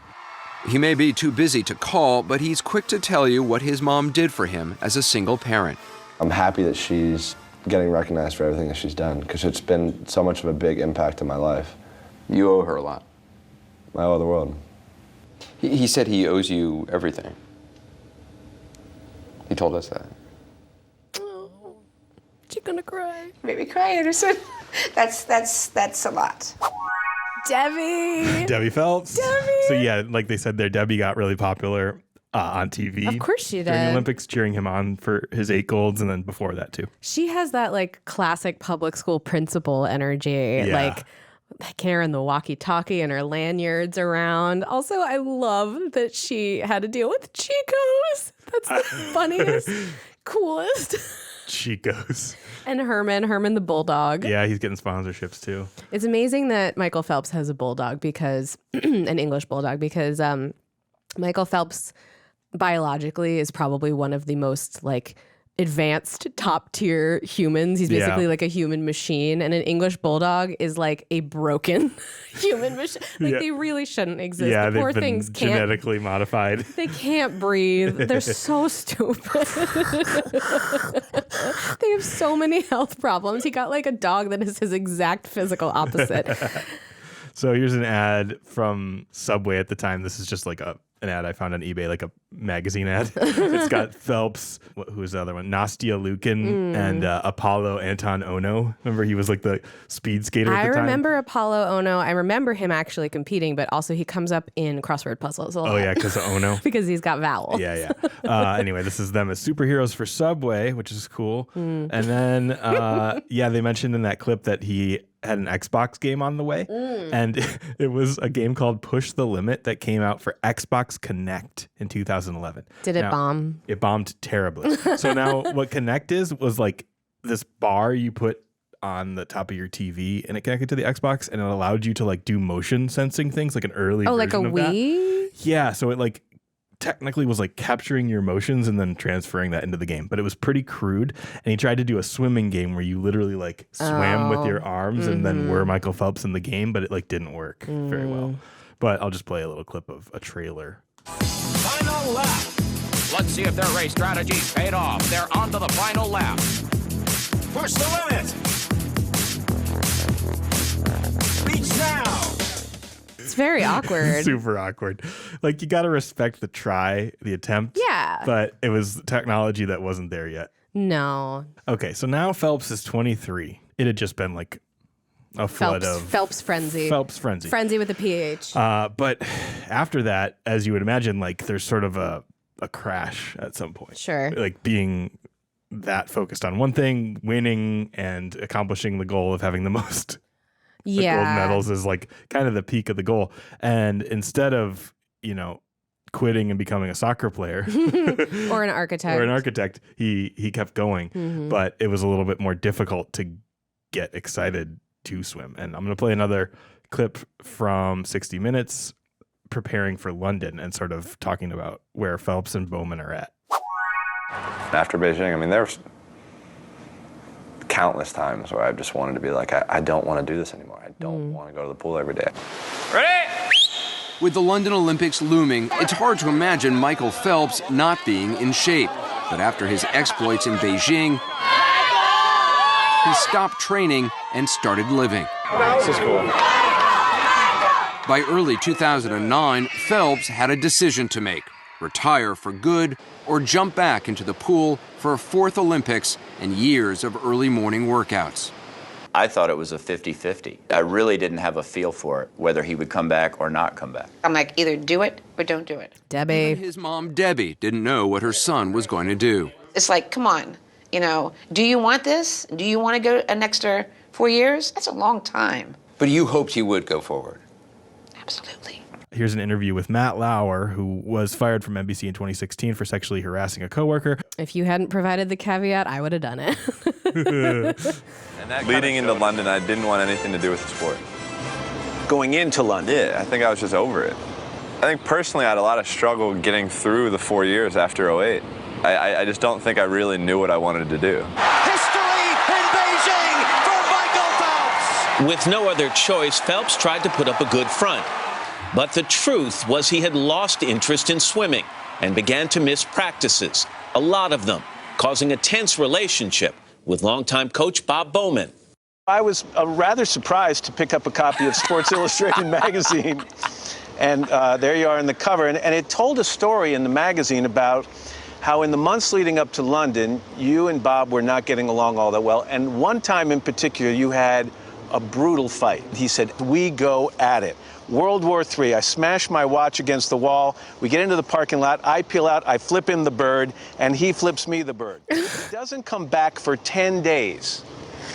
He may be too busy to call, but he's quick to tell you what his mom did for him as a single parent. I'm happy that she's getting recognized for everything that she's done, because it's been so much of a big impact in my life. You owe her a lot. I owe the world. He said he owes you everything. He told us that. She's gonna cry. Made me cry, Anderson. That's a lot. Debbie. Debbie Phelps. Debbie. So yeah, like they said there, Debbie got really popular on TV. Of course she During the did. Olympics, cheering him on for his 8 golds, and then before that too. She has that like classic public school principal energy, Yeah. like carrying the walkie-talkie and her lanyards around. Also, I love that she had to deal with Chico's. That's the funniest, coolest. Chico's. And Herman the bulldog. Yeah, he's getting sponsorships too. It's amazing that Michael Phelps has a bulldog because an English bulldog because Michael Phelps biologically is probably one of the most like advanced top tier humans. He's basically like a human machine, and an English bulldog is like a broken human machine. Like they really shouldn't exist. Yeah, the poor they've been things can't genetically modified. They can't breathe. They're so stupid. They have so many health problems. He got like a dog that is his exact physical opposite. So here's an ad from Subway at the time. This is just like an ad I found on eBay, like a magazine ad. It's got Phelps, who's the other one? Nastia Lukin and Apollo Anton Ono. Remember, he was like the speed skater at the time? I remember Apollo Ono. I remember him actually competing, but also he comes up in crossword puzzles a lot. Oh, yeah, because of Ono. Because he's got vowels. Yeah. Anyway, this is them as superheroes for Subway, which is cool. And then, they mentioned in that clip that he had an Xbox game on the way. And it was a game called Push the Limit that came out for Xbox Connect in 2011. Did it bomb? It bombed terribly. So now what Connect was like this bar you put on the top of your TV, and it connected to the Xbox, and it allowed you to like do motion sensing things, like an early version like a of that. Wii? Yeah, so it like technically was like capturing your emotions and then transferring that into the game, but it was pretty crude. And he tried to do a swimming game where you literally like swam with your arms and then were Michael Phelps in the game, but it like didn't work very well. But I'll just play a little clip of a trailer. Final lap. Let's see if their race strategies paid off. They're on to the final lap. Push the limit. Beach now. It's very awkward. Super awkward. Like, you got to respect the attempt. Yeah. But it was technology that wasn't there yet. No. Okay, so now Phelps is 23. It had just been like a flood of Phelps frenzy. Phelps frenzy. Frenzy with a PH. But after that, as you would imagine, like there's sort of a crash at some point. Sure. Like being that focused on one thing, winning and accomplishing the goal of having the most gold medals is like kind of the peak of the goal. And instead of, quitting and becoming a soccer player or an architect, he kept going. Mm-hmm. But it was a little bit more difficult to get excited to swim. And I'm going to play another clip from 60 Minutes preparing for London and sort of talking about where Phelps and Bowman are at. After Beijing, there's countless times where I just wanted to be like, I don't want to do this anymore. I don't want to go to the pool every day. Ready? With the London Olympics looming, it's hard to imagine Michael Phelps not being in shape. But after his exploits in Beijing, he stopped training and started living. This is cool. By early 2009, Phelps had a decision to make: retire for good or jump back into the pool for a fourth Olympics and years of early morning workouts. I thought it was a 50-50. I really didn't have a feel for it, whether he would come back or not come back. I'm like, either do it or don't do it. Debbie. Even his mom, Debbie, didn't know what her son was going to do. It's like, come on, do you want this? Do you want to go an extra 4 years? That's a long time. But you hoped he would go forward. Absolutely. Here's an interview with Matt Lauer, who was fired from NBC in 2016 for sexually harassing a coworker. If you hadn't provided the caveat, I would have done it. Leading into London, I didn't want anything to do with the sport. Going into London? Yeah, I think I was just over it. I think personally I had a lot of struggle getting through the 4 years after 08. I just don't think I really knew what I wanted to do. History in Beijing for Michael Phelps. With no other choice, Phelps tried to put up a good front. But the truth was he had lost interest in swimming and began to miss practices, a lot of them, causing a tense relationship with longtime coach Bob Bowman. I was rather surprised to pick up a copy of Sports Illustrated magazine, and there you are in the cover, and it told a story in the magazine about how in the months leading up to London, you and Bob were not getting along all that well, and one time in particular, you had a brutal fight. He said, "We go at it." World War III, I smash my watch against the wall, we get into the parking lot, I peel out, I flip him the bird, and he flips me the bird. He doesn't come back for 10 days.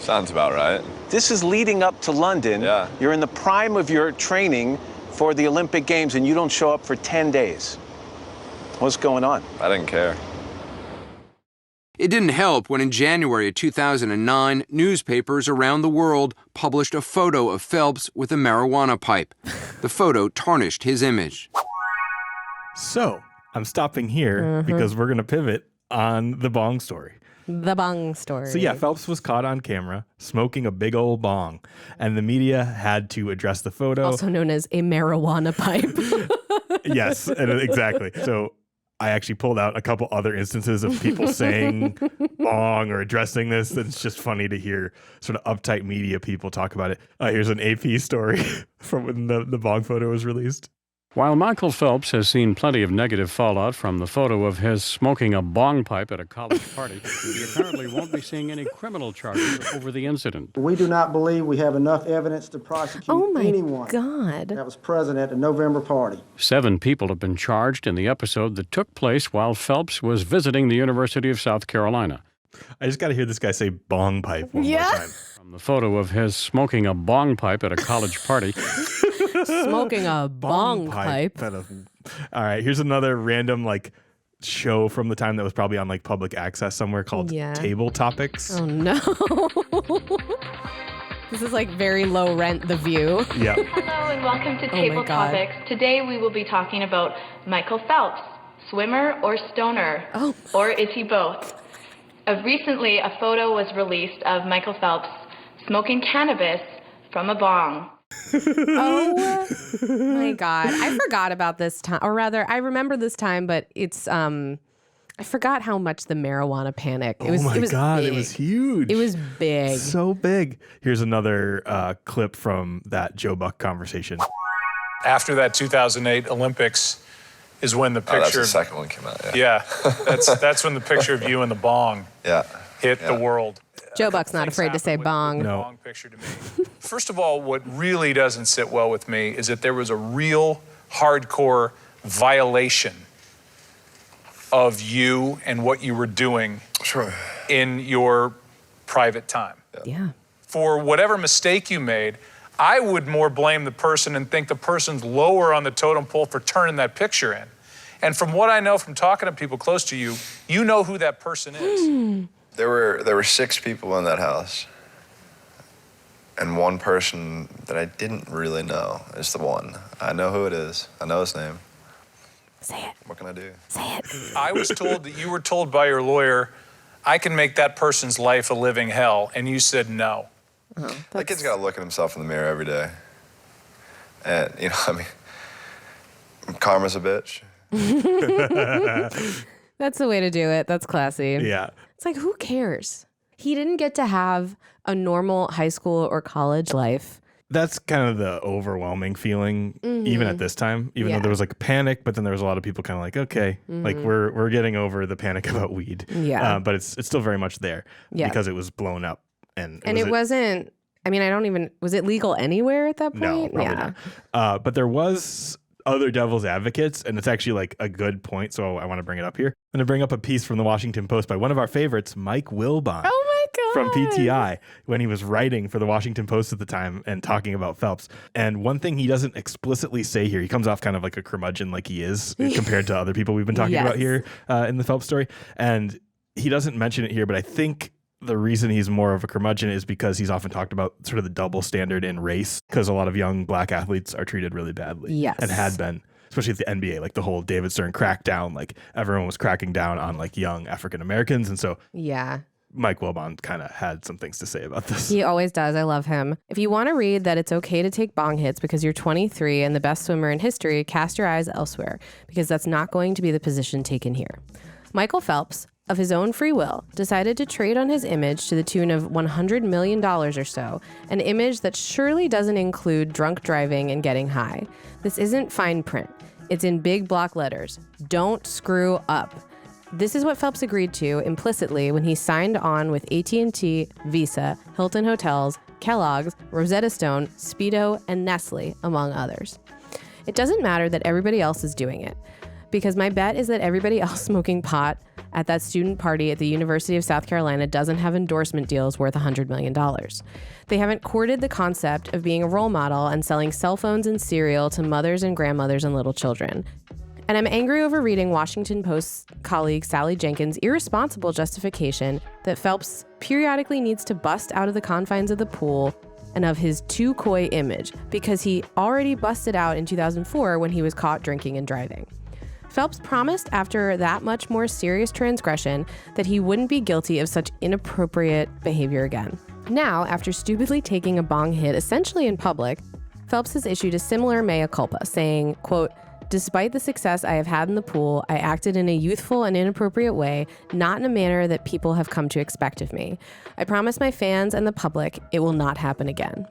Sounds about right. This is leading up to London. Yeah. You're in the prime of your training for the Olympic Games, and you don't show up for 10 days. What's going on? I didn't care. It didn't help when in January of 2009, newspapers around the world published a photo of Phelps with a marijuana pipe. The photo tarnished his image. So I'm stopping here because we're going to pivot on the bong story. The bong story. So yeah, Phelps was caught on camera smoking a big old bong, and the media had to address the photo. Also known as a marijuana pipe. Yes, exactly. So I actually pulled out a couple other instances of people saying bong or addressing this. It's just funny to hear sort of uptight media people talk about it. Here's an AP story from when the bong photo was released. While Michael Phelps has seen plenty of negative fallout from the photo of his smoking a bong pipe at a college party, he apparently won't be seeing any criminal charges over the incident. We do not believe we have enough evidence to prosecute anyone that was present at the November party. 7 people have been charged in the episode that took place while Phelps was visiting the University of South Carolina. I just got to hear this guy say bong pipe one more time. From the photo of his smoking a bong pipe at a college party. Smoking a bong pipe. All right, here's another random show from the time that was probably on public access somewhere called Table Topics. Oh no. This is very low rent, The View. Yeah. Hello and welcome to Table Topics. Today we will be talking about Michael Phelps, swimmer or stoner, or is he both? Recently, a photo was released of Michael Phelps smoking cannabis from a bong. Oh my God. I forgot about this time, or rather I remember this time, but it's I forgot how much the marijuana panic. Oh my God, big. it was huge. It was big. So big. Here's another clip from that Joe Buck conversation. After that 2008 Olympics is when the picture. That's the second one came out. Yeah, that's when the picture of you and the bong hit the world. Joe Buck's not afraid to say bong. No. Bong picture to me. First of all, what really doesn't sit well with me is that there was a real hardcore violation of you and what you were doing in your private time. Yeah. For whatever mistake you made, I would more blame the person and think the person's lower on the totem pole for turning that picture in. And from what I know from talking to people close to you, you know who that person is. There were 6 people in that house. And one person that I didn't really know is the one. I know who it is. I know his name. Say it. What can I do? Say it. I was told that you were told by your lawyer, I can make that person's life a living hell, and you said no. That kid's got to look at himself in the mirror every day. And, karma's a bitch. That's the way to do it. That's classy. Yeah. It's like, who cares? He didn't get to have a normal high school or college life. That's kind of the overwhelming feeling, even at this time, even though there was like panic, but then there was a lot of people kind of like, okay, like we're getting over the panic about weed. Yeah. But it's still very much there because it was blown up. And it wasn't, I mean, was it legal anywhere at that point? No, probably not. But there was other devil's advocates, and it's actually like a good point, so I want to bring it up here. I'm going to bring up a piece from the Washington Post by one of our favorites, Mike Wilbon. Oh my God. From PTI, when he was writing for the Washington Post at the time and talking about Phelps. And one thing he doesn't explicitly say here, he comes off kind of like a curmudgeon like he is compared to other people we've been talking about here in the Phelps story. And he doesn't mention it here, but I think the reason he's more of a curmudgeon is because he's often talked about sort of the double standard in race, because a lot of young black athletes are treated really badly and had been, especially at the NBA, like the whole David Stern crackdown, like everyone was cracking down on like young African Americans. And so Mike Wilbon kind of had some things to say about this. He always does. I love him. If you want to read that it's okay to take bong hits because you're 23 and the best swimmer in history, cast your eyes elsewhere, because that's not going to be the position taken here. Michael Phelps, of his own free will, decided to trade on his image to the tune of $100 million or so, an image that surely doesn't include drunk driving and getting high. This isn't fine print. It's in big block letters. Don't screw up. This is what Phelps agreed to implicitly when he signed on with AT&T, Visa, Hilton Hotels, Kellogg's, Rosetta Stone, Speedo, and Nestle, among others. It doesn't matter that everybody else is doing it, because my bet is that everybody else smoking pot at that student party at the University of South Carolina doesn't have endorsement deals worth $100 million. They haven't courted the concept of being a role model and selling cell phones and cereal to mothers and grandmothers and little children. And I'm angry over reading Washington Post colleague Sally Jenkins' irresponsible justification that Phelps periodically needs to bust out of the confines of the pool and of his too coy image, because he already busted out in 2004 when he was caught drinking and driving. Phelps promised after that much more serious transgression that he wouldn't be guilty of such inappropriate behavior again. Now, after stupidly taking a bong hit essentially in public, Phelps has issued a similar mea culpa, saying, quote, "Despite the success I have had in the pool, I acted in a youthful and inappropriate way, not in a manner that people have come to expect of me. I promise my fans and the public it will not happen again."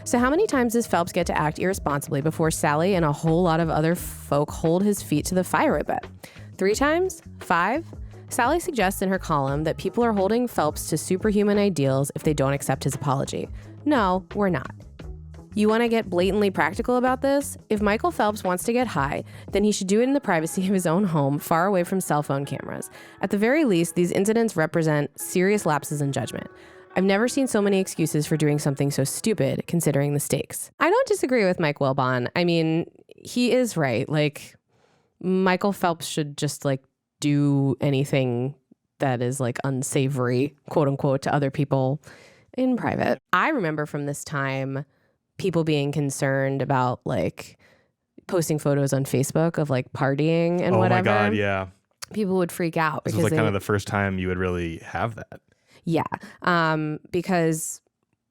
So how many times does Phelps get to act irresponsibly before Sally and a whole lot of other folk hold his feet to the fire, I bet? 3 times? 5? Sally suggests in her column that people are holding Phelps to superhuman ideals if they don't accept his apology. No, we're not. You want to get blatantly practical about this? If Michael Phelps wants to get high, then he should do it in the privacy of his own home, far away from cell phone cameras. At the very least, these incidents represent serious lapses in judgment. I've never seen so many excuses for doing something so stupid, considering the stakes. I don't disagree with Mike Wilbon. I mean, he is right. Like, Michael Phelps should just, like, do anything that is, like, unsavory, quote unquote, to other people in private. I remember from this time people being concerned about, like, posting photos on Facebook of, like, partying and whatever. Oh my God, yeah. People would freak out. This was like kind of the first time you would really have that. Yeah, because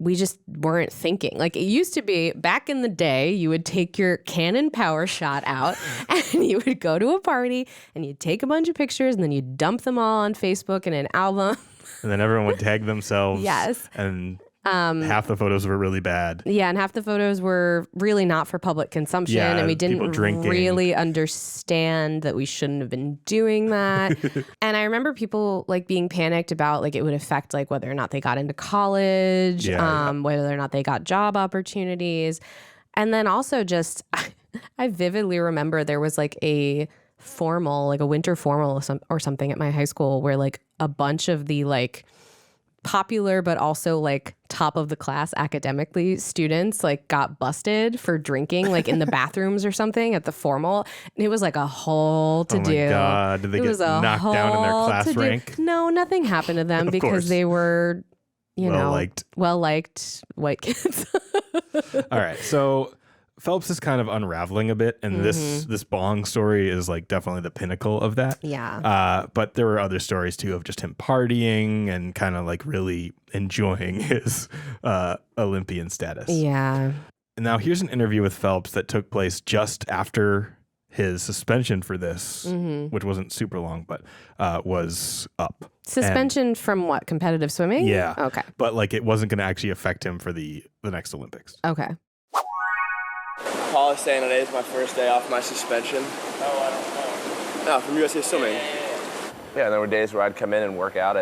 we just weren't thinking. Like, it used to be back in the day, you would take your Canon Power Shot out and you would go to a party and you'd take a bunch of pictures and then you'd dump them all on Facebook in an album. And then everyone would tag themselves. Yes. And half the photos were really bad. Yeah, and half the photos were really not for public consumption, Yeah, and we people didn't drinking. really understand that we shouldn't have been doing that. And I remember people like being panicked about like it would affect like whether or not they got into college, whether or not they got job opportunities. And then also just I vividly remember there was like a formal, like a winter formal or something at my high school where like a bunch of the like popular but also like top of the class academically students like got busted for drinking like in the bathrooms or something at the formal, and it was like a whole to do. Oh my God, did they It get was a knocked down in their whole class to-do. rank? No, nothing happened to them Of because course. they were Well-liked. well-liked white kids. All right, so Phelps is kind of unraveling a bit, and this bong story is like definitely the pinnacle of that. Yeah. But there were other stories too of just him partying and kind of like really enjoying his Olympian status. Yeah. And now here's an interview with Phelps that took place just after his suspension for this, which wasn't super long, but was up. Suspension from what? Competitive swimming? And, yeah. Okay. But like it wasn't going to actually affect him for the next Olympics. Okay. Paul is saying today is my first day off my suspension. Oh, I don't know. No, from USA Swimming. Yeah, there were days where I'd come in and work out.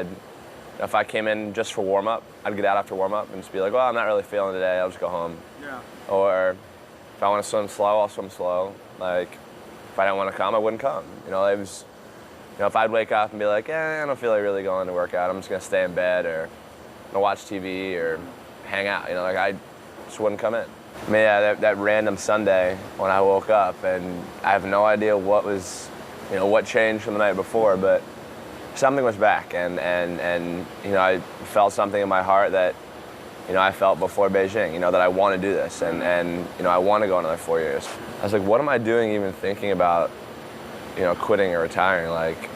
If I came in just for warm-up, I'd get out after warm-up and just be like, well, I'm not really feeling today, I'll just go home. Yeah. Or if I want to swim slow, I'll swim slow. Like, if I didn't want to come, I wouldn't come. You know, it was, if I'd wake up and be like, I don't feel like really going to work out, I'm just going to stay in bed or watch TV or hang out. You know, like I just wouldn't come in. I mean, yeah, that random Sunday when I woke up and I have no idea what was, what changed from the night before, but something was back and I felt something in my heart that, I felt before Beijing, that I want to do this and I want to go another 4 years. I was like, what am I doing even thinking about, quitting or retiring? Like,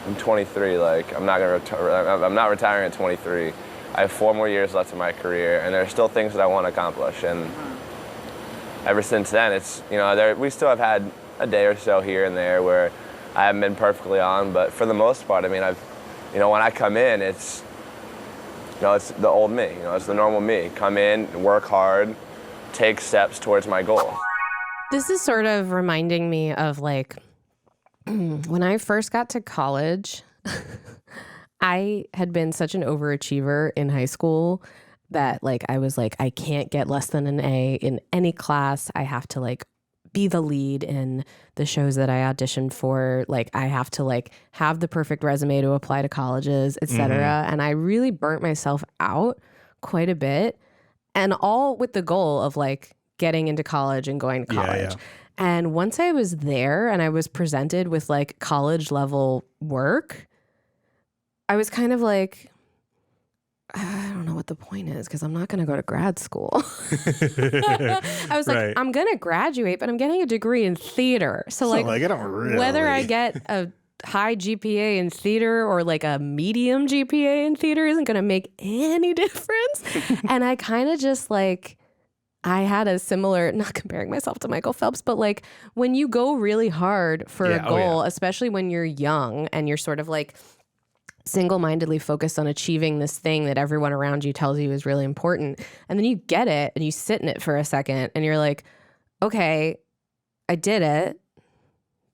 I'm 23, like I'm not retiring at 23. I have 4 more years left in my career, and there are still things that I want to accomplish. And ever since then, it's we still have had a day or so here and there where I haven't been perfectly on, but for the most part, I mean, when I come in, it's it's the old me. It's the normal me. Come in, work hard, take steps towards my goal. This is sort of reminding me of like when I first got to college. I had been such an overachiever in high school that like I was like, I can't get less than an A in any class. I have to like be the lead in the shows that I auditioned for. Like I have to like have the perfect resume to apply to colleges, etc. And I really burnt myself out quite a bit, and all with the goal of like getting into college and going to college. Yeah. And once I was there and I was presented with like college level work, I was kind of like, I don't know what the point is because I'm not going to go to grad school. I was like, Right. I'm going to graduate, but I'm getting a degree in theater. So like I don't really. whether I get a high GPA in theater or like a medium GPA in theater isn't going to make any difference. And I kind of just like, I had a similar, not comparing myself to Michael Phelps, but like when you go really hard for a goal, especially when you're young and you're sort of like single-mindedly focused on achieving this thing that everyone around you tells you is really important. And then you get it and you sit in it for a second and you're like, okay, I did it.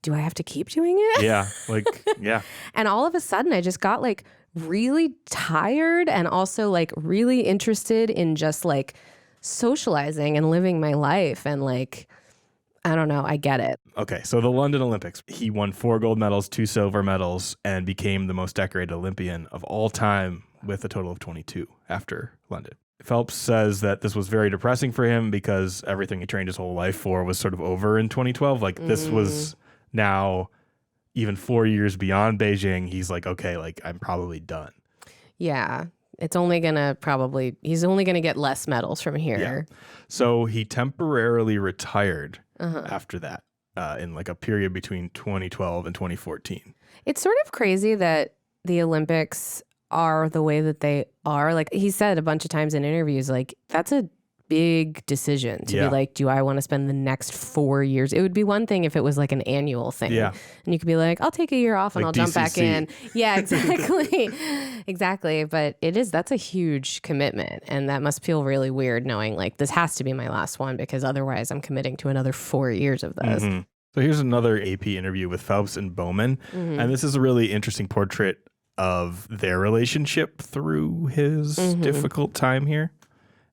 Do I have to keep doing it? Yeah. Like, yeah. And all of a sudden I just got like really tired and also like really interested in just like socializing and living my life. And like, I don't know, I get it. Okay, so the London Olympics, he won 4 gold medals, 2 silver medals, and became the most decorated Olympian of all time with a total of 22 after London. Phelps says that this was very depressing for him because everything he trained his whole life for was sort of over in 2012. Like this was now even 4 years beyond Beijing. He's like, okay, like I'm probably done. Yeah. It's only going to he's only going to get less medals from here. Yeah. So he temporarily retired after that in like a period between 2012 and 2014. It's sort of crazy that the Olympics are the way that they are. Like he said a bunch of times in interviews, like that's a big decision to be like, do I want to spend the next 4 years? It would be one thing if it was like an annual thing. Yeah. And you could be like, I'll take a year off and I'll jump back in. Yeah, exactly. Exactly. But that's a huge commitment. And that must feel really weird knowing like this has to be my last one because otherwise I'm committing to another 4 years of this. Mm-hmm. So here's another AP interview with Phelps and Bowman. Mm-hmm. And this is a really interesting portrait of their relationship through his difficult time here.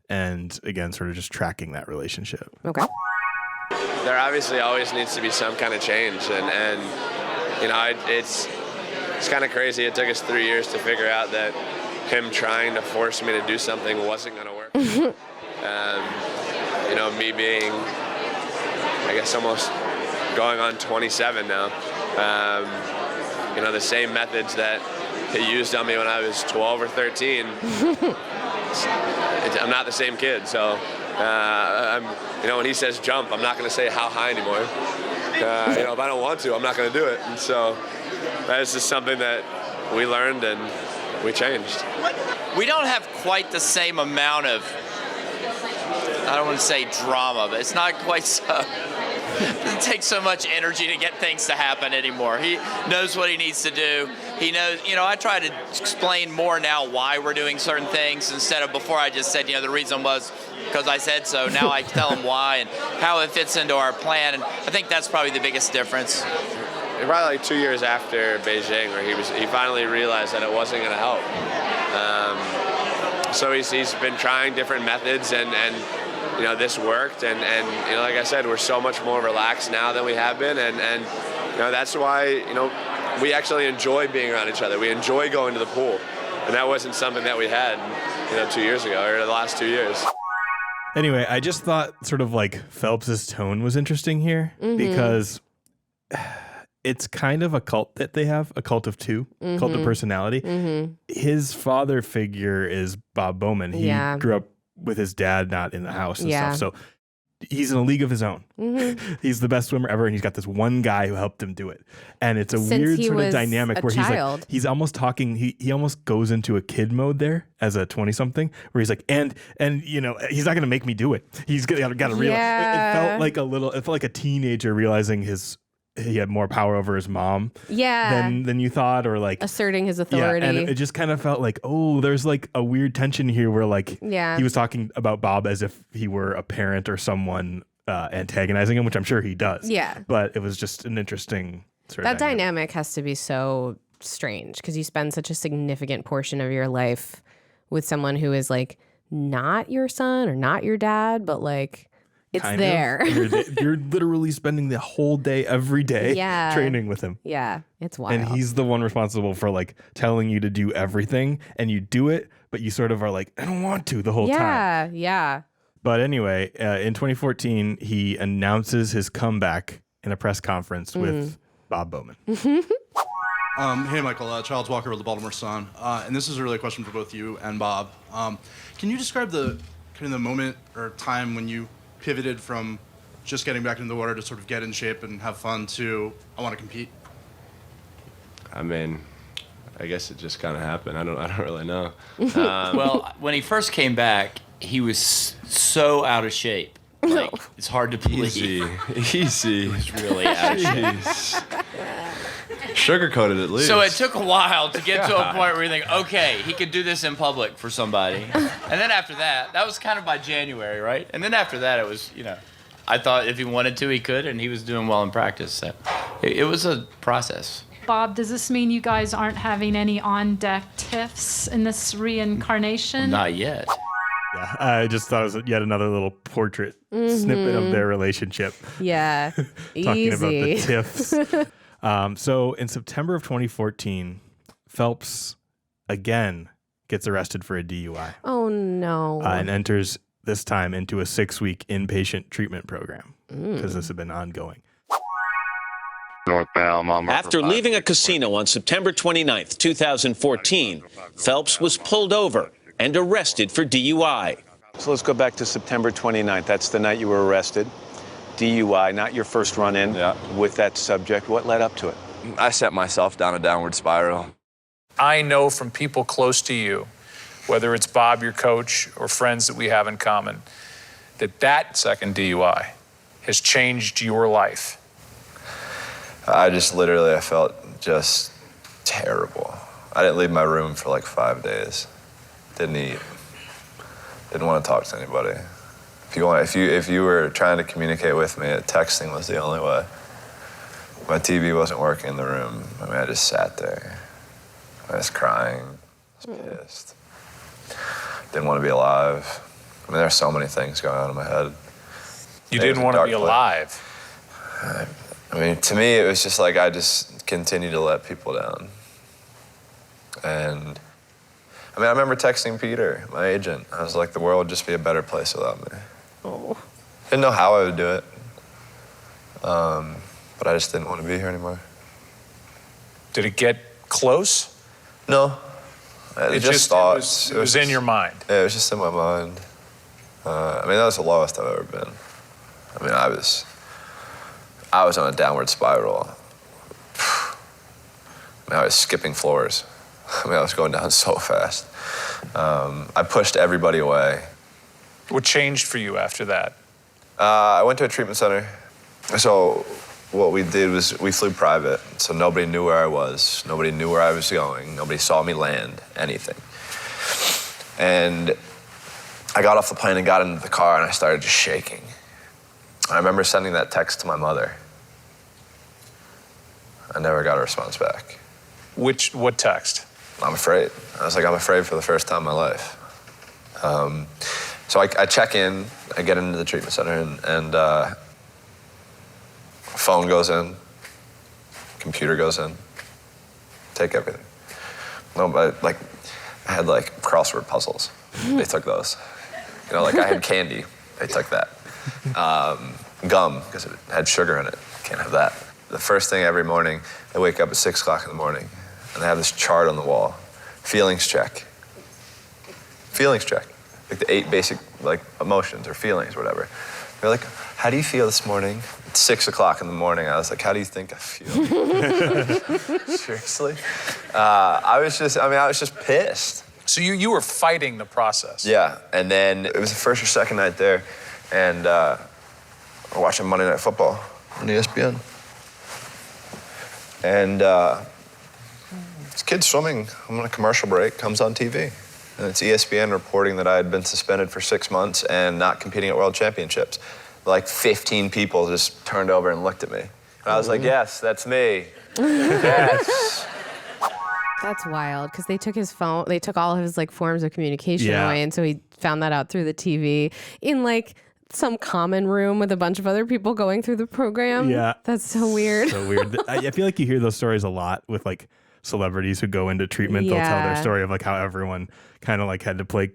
And again, sort of just tracking that relationship. Okay. There obviously always needs to be some kind of change. And you know, it's kind of crazy. It took us 3 years to figure out that him trying to force me to do something wasn't going to work. You know, me being, I guess, almost going on 27 now. You know, the same methods that he used on me when I was 12 or 13. I'm not the same kid, so you know, when he says jump, I'm not going to say how high anymore. You know, if I don't want to, I'm not going to do it. And so that is just something that we learned and we changed. We don't have quite the same amount of, I don't want to say drama, but it's not quite so. It doesn't take so much energy to get things to happen anymore. He knows what he needs to do. He knows, you know, I try to explain more now why we're doing certain things instead of before I just said, you know, the reason was because I said so. Now I tell him why and how it fits into our plan. And I think that's probably the biggest difference. Probably like 2 years after Beijing, where he finally realized that it wasn't going to help. So he's been trying different methods and you know, this worked, and you know, like I said, we're so much more relaxed now than we have been, and you know, that's why, you know, we actually enjoy being around each other. We enjoy going to the pool, and that wasn't something that we had, you know, 2 years ago, or the last 2 years. Anyway, I just thought sort of like Phelps's tone was interesting here because it's kind of a cult that they have, a cult of two, cult of personality. His father figure is Bob Bowman. He grew up with his dad not in the house and stuff. So he's in a league of his own. He's the best swimmer ever, and he's got this one guy who helped him do it. And it's a weird sort of dynamic where he's almost talking, he almost goes into a kid mode there as a 20-something, where he's like, and you know, he's not going to make me do it. He's got to realize. It felt like a teenager realizing he had more power over his mom than you thought, or like asserting his authority. Yeah, and it just kind of felt like, oh, there's like a weird tension here where like he was talking about Bob as if he were a parent or someone antagonizing him, which I'm sure he does. Yeah. But it was just an interesting sort of dynamic has to be so strange because you spend such a significant portion of your life with someone who is like not your son or not your dad, but like it's kind there. You're literally spending the whole day, every day, training with him. Yeah, it's wild. And he's the one responsible for like telling you to do everything, and you do it, but you sort of are like, I don't want to the whole time. Yeah. But anyway, in 2014, he announces his comeback in a press conference with Bob Bowman. Hey, Michael. Charles Walker with the Baltimore Sun. And this is really a question for both you and Bob. Can you describe the moment or time when you pivoted from just getting back into the water to sort of get in shape and have fun to I want to compete? I mean, I guess it just kind of happened. I don't really know. Well, when he first came back, he was so out of shape. Like, it's hard to believe. Easy. He was really out of shape. Sugar-coated at least. So it took a while to get to a point where you think, okay, he could do this in public for somebody. And then after that was kind of by January, right? And then after that, it was, you know, I thought if he wanted to, he could, and he was doing well in practice. So it was a process. Bob, does this mean you guys aren't having any on-deck tiffs in this reincarnation? Not yet. Yeah, I just thought it was yet another little portrait snippet of their relationship. Yeah, talking about the tiffs. So in September of 2014, Phelps again gets arrested for a DUI. Oh, no. And enters this time into a 6-week inpatient treatment program because this had been ongoing. After leaving a casino on September 29th, 2014, Phelps was pulled over and arrested for DUI. So let's go back to September 29th. That's the night you were arrested. DUI, not your first run-in with that subject. What led up to it? I set myself down a downward spiral. I know from people close to you, whether it's Bob, your coach, or friends that we have in common, that second DUI has changed your life. I felt just terrible. I didn't leave my room for like 5 days. Didn't eat. Didn't want to talk to anybody. If you were trying to communicate with me, texting was the only way. My TV wasn't working in the room. I mean, I just sat there. I was crying. I was pissed. Didn't want to be alive. I mean, there's so many things going on in my head. You didn't want to be alive. I mean, to me, it was just like I just continued to let people down. And I mean, I remember texting Peter, my agent. I was like, the world would just be a better place without me. Oh. Didn't know how I would do it. But I just didn't want to be here anymore. Did it get close? No. It just thoughts. It was in your mind. Yeah, it was just in my mind. I mean, that was the lowest I've ever been. I mean, I was on a downward spiral. I mean, I was skipping floors. I mean, I was going down so fast. I pushed everybody away. What changed for you after that? I went to a treatment center. So what we did was we flew private, so nobody knew where I was. Nobody knew where I was going. Nobody saw me land, anything. And I got off the plane and got into the car, and I started just shaking. I remember sending that text to my mother. I never got a response back. What text? I'm afraid. I was like, I'm afraid for the first time in my life. So I check in, I get into the treatment center, and phone goes in, computer goes in, take everything. No, but I had crossword puzzles. They took those. You know, I had candy. They took that. Gum, because it had sugar in it. Can't have that. The first thing every morning, I wake up at 6 o'clock in the morning, and I have this chart on the wall. Feelings check. Feelings check. Like the 8 basic emotions or feelings, whatever. They're like, how do you feel this morning? It's 6 o'clock in the morning. I was like, how do you think I feel? Seriously? I was just pissed. So you were fighting the process. Yeah, and then it was the first or second night there, and we're watching Monday Night Football on ESPN. And this kid swimming on a commercial break comes on TV. And it's ESPN reporting that I had been suspended for 6 months and not competing at World Championships. 15 people just turned over and looked at me. And I was like, yes, that's me. Yes. That's wild, because they took his phone, they took all of his forms of communication away, and so he found that out through the TV in some common room with a bunch of other people going through the program. Yeah. That's so weird. So weird. I feel like you hear those stories a lot with celebrities who go into treatment. Yeah. They'll tell their story of how everyone kind of had to play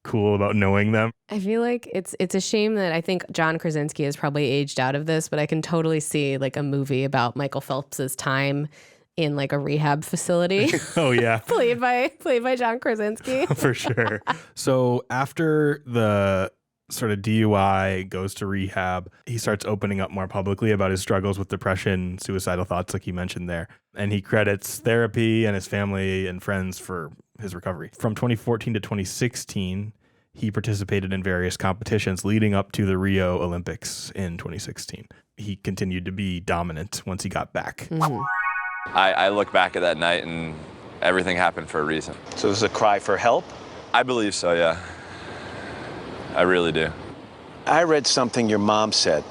cool about knowing them. I feel like it's a shame that I think John Krasinski has probably aged out of this, but I can totally see a movie about Michael Phelps's time in a rehab facility. Oh yeah. played by John Krasinski. For sure. So after the sort of DUI, goes to rehab, he starts opening up more publicly about his struggles with depression, suicidal thoughts like you mentioned there. And he credits therapy and his family and friends for his recovery. From 2014 to 2016, he participated in various competitions leading up to the Rio Olympics in 2016. He continued to be dominant once he got back. Mm-hmm. I look back at that night and everything happened for a reason. So it was a cry for help? I believe so, yeah. I really do. I read something your mom said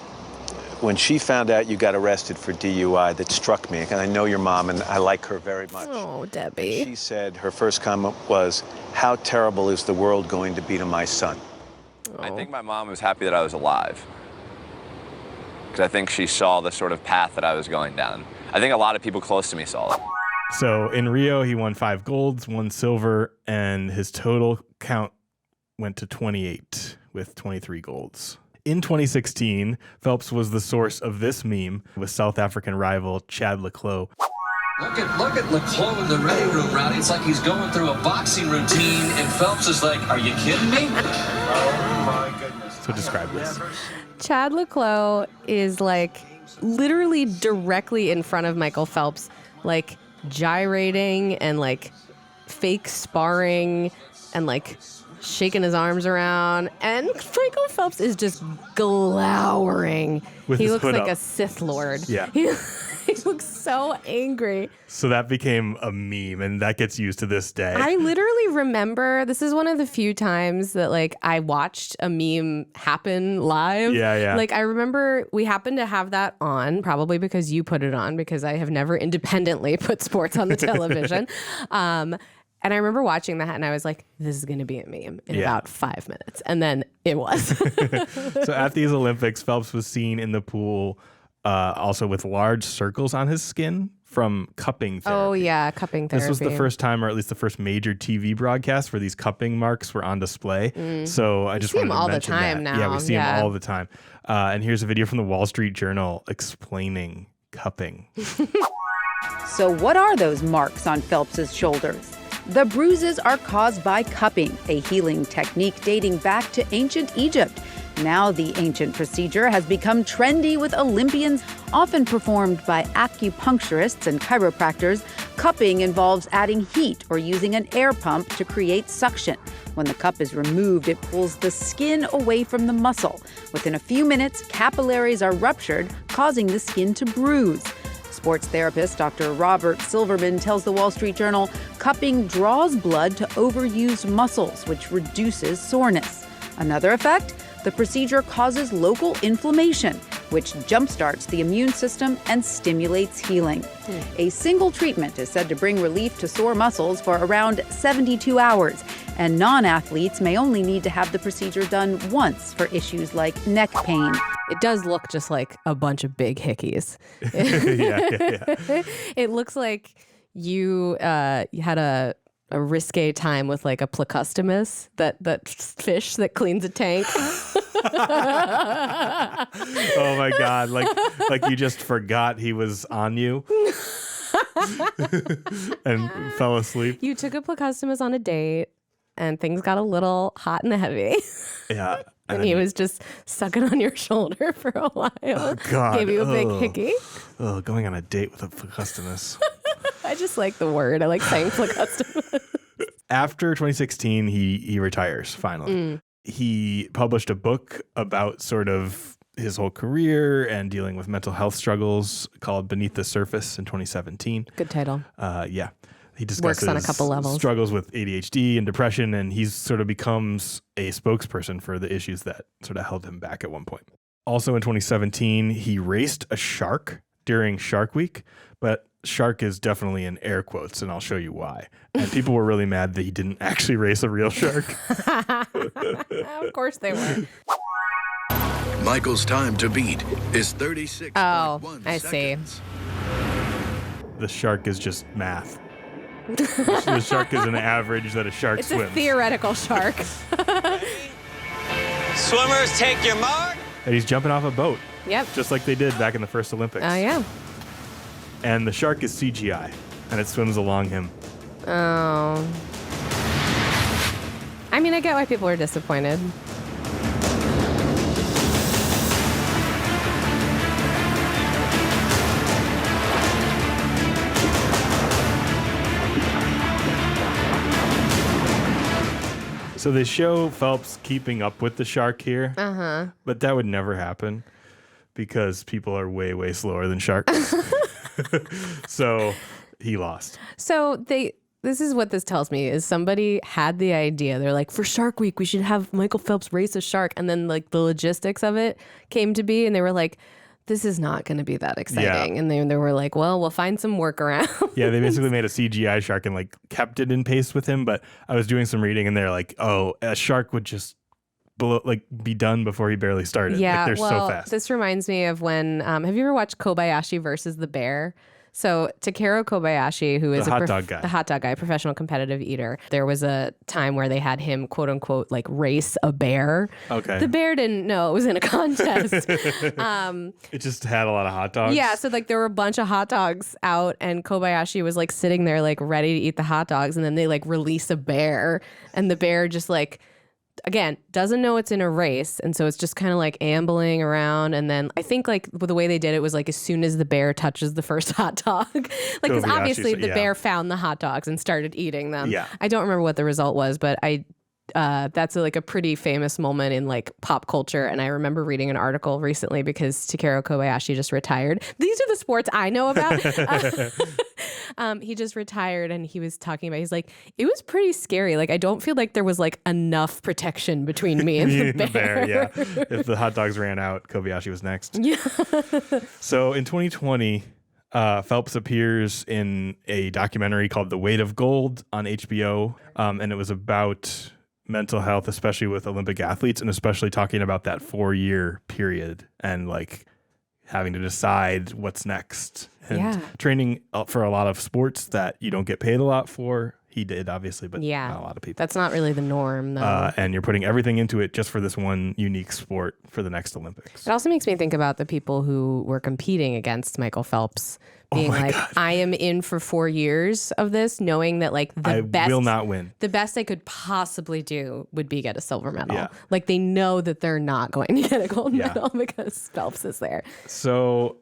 when she found out you got arrested for DUI that struck me, and I know your mom, and I like her very much. Oh, Debbie. She said her first comment was, how terrible is the world going to be to my son? I think my mom was happy that I was alive, because I think she saw the sort of path that I was going down. I think a lot of people close to me saw it. So in Rio, he won 5 golds, 1 silver, and his total count went to 28 with 23 golds. In 2016, Phelps was the source of this meme with South African rival Chad Leclos. Look at Leclos in the ready room, Rowdy. It's like he's going through a boxing routine, and Phelps is like, are you kidding me? Oh, my goodness. So describe this. Chad Leclos is literally directly in front of Michael Phelps, gyrating and like fake sparring and like shaking his arms around. And Michael Phelps is just glowering. With he his looks hood like up. a Sith Lord. Yeah. He looks so angry. So that became a meme, and that gets used to this day. I literally remember, this is one of the few times that like I watched a meme happen live. Yeah. Like I remember we happened to have that on, probably because you put it on, because I have never independently put sports on the television. And I remember watching that and I was like, this is going to be a meme in about 5 minutes. And then it was. So at these Olympics, Phelps was seen in the pool also with large circles on his skin from cupping therapy. Oh, yeah, cupping therapy. This was the first time, or at least the first major TV broadcast where these cupping marks were on display. So I just wanted to mention that. We see them all the time now. Yeah, we see them all the time. And here's a video from the Wall Street Journal explaining cupping. So what are those marks on Phelps's shoulders? The bruises are caused by cupping, a healing technique dating back to ancient Egypt. Now the ancient procedure has become trendy with Olympians, often performed by acupuncturists and chiropractors. Cupping involves adding heat or using an air pump to create suction. When the cup is removed, it pulls the skin away from the muscle. Within a few minutes, capillaries are ruptured, causing the skin to bruise. Sports therapist Dr. Robert Silverman tells the Wall Street Journal, cupping draws blood to overused muscles, which reduces soreness. Another effect? The procedure causes local inflammation, which jumpstarts the immune system and stimulates healing. A single treatment is said to bring relief to sore muscles for around 72 hours, and non-athletes may only need to have the procedure done once for issues like neck pain. It does look just like a bunch of big hickeys. Yeah. It looks like you had a risque time with like a plecostomus, that fish that cleans a tank. Oh my God. Like you just forgot he was on you and fell asleep. You took a plecostomus on a date and things got a little hot and heavy. Yeah. And he was just sucking on your shoulder for a while. Oh God. Gave you a big hickey. Oh, going on a date with a plecostomus. I just like the word. I like saying plecostomus. After 2016, he retires finally. He published a book about sort of his whole career and dealing with mental health struggles called Beneath the Surface in 2017. Good title. Yeah. He discusses Works on a couple levels. struggles with ADHD and depression, and he sort of becomes a spokesperson for the issues that sort of held him back at one point. Also in 2017, he raced a shark during Shark Week, but shark is definitely in air quotes, and I'll show you why. And people were really mad that he didn't actually race a real shark. Of course they were. Michael's time to beat is 36.1 Oh, I see. The shark is just math. The shark is an average that a shark It's swims. a theoretical shark. Swimmers, take your mark. And he's jumping off a boat. Yep. Just like they did back in the first Olympics. Oh, yeah. And the shark is CGI, and it swims along him. Oh. I mean, I get why people are disappointed. So they show Phelps keeping up with the shark here, but that would never happen because people are way, way slower than sharks. So he lost. So this is what this tells me is somebody had the idea. They're like, for Shark Week, we should have Michael Phelps race a shark. And then like the logistics of it came to be, and they were like, this is not going to be that exciting. Yeah. And they were like, well, we'll find some workaround. Yeah, they basically made a CGI shark and like kept it in pace with him. But I was doing some reading, and they're like, oh, a shark would just be done before he barely started. Yeah, like, they're so fast. This reminds me of when, have you ever watched Kobayashi versus the Bear? So Takeru Kobayashi, who is the hot dog guy, the hot dog guy, professional competitive eater, there was a time where they had him, quote unquote, like race a bear. Okay. The bear didn't know it was in a contest. It just had a lot of hot dogs. Yeah, so like there were a bunch of hot dogs out, and Kobayashi was like sitting there like ready to eat the hot dogs, and then they like release a bear, and the bear just like again, doesn't know it's in a race. And so it's just kind of like ambling around. And then I think like the way they did it was like as soon as the bear touches the first hot dog, like because obviously the bear found the hot dogs and started eating them. Yeah. I don't remember what the result was, but that's like a pretty famous moment in like pop culture. And I remember reading an article recently because Takeru Kobayashi just retired. These are the sports I know about. He just retired and he was talking about, he's like, it was pretty scary. Like, I don't feel like there was like enough protection between me and the bear. Yeah. If the hot dogs ran out, Kobayashi was next. Yeah. So in 2020, Phelps appears in a documentary called The Weight of Gold on HBO. And it was about mental health, especially with Olympic athletes, and especially talking about that 4-year period and like having to decide what's next. And training for a lot of sports that you don't get paid a lot for. He did, obviously, but not a lot of people. That's not really the norm, though. And you're putting everything into it just for this one unique sport for the next Olympics. It also makes me think about the people who were competing against Michael Phelps being like, God. I am in for 4 years of this, knowing that like I will not win. The best I could possibly do would be get a silver medal. Yeah. Like they know that they're not going to get a gold medal because Phelps is there. So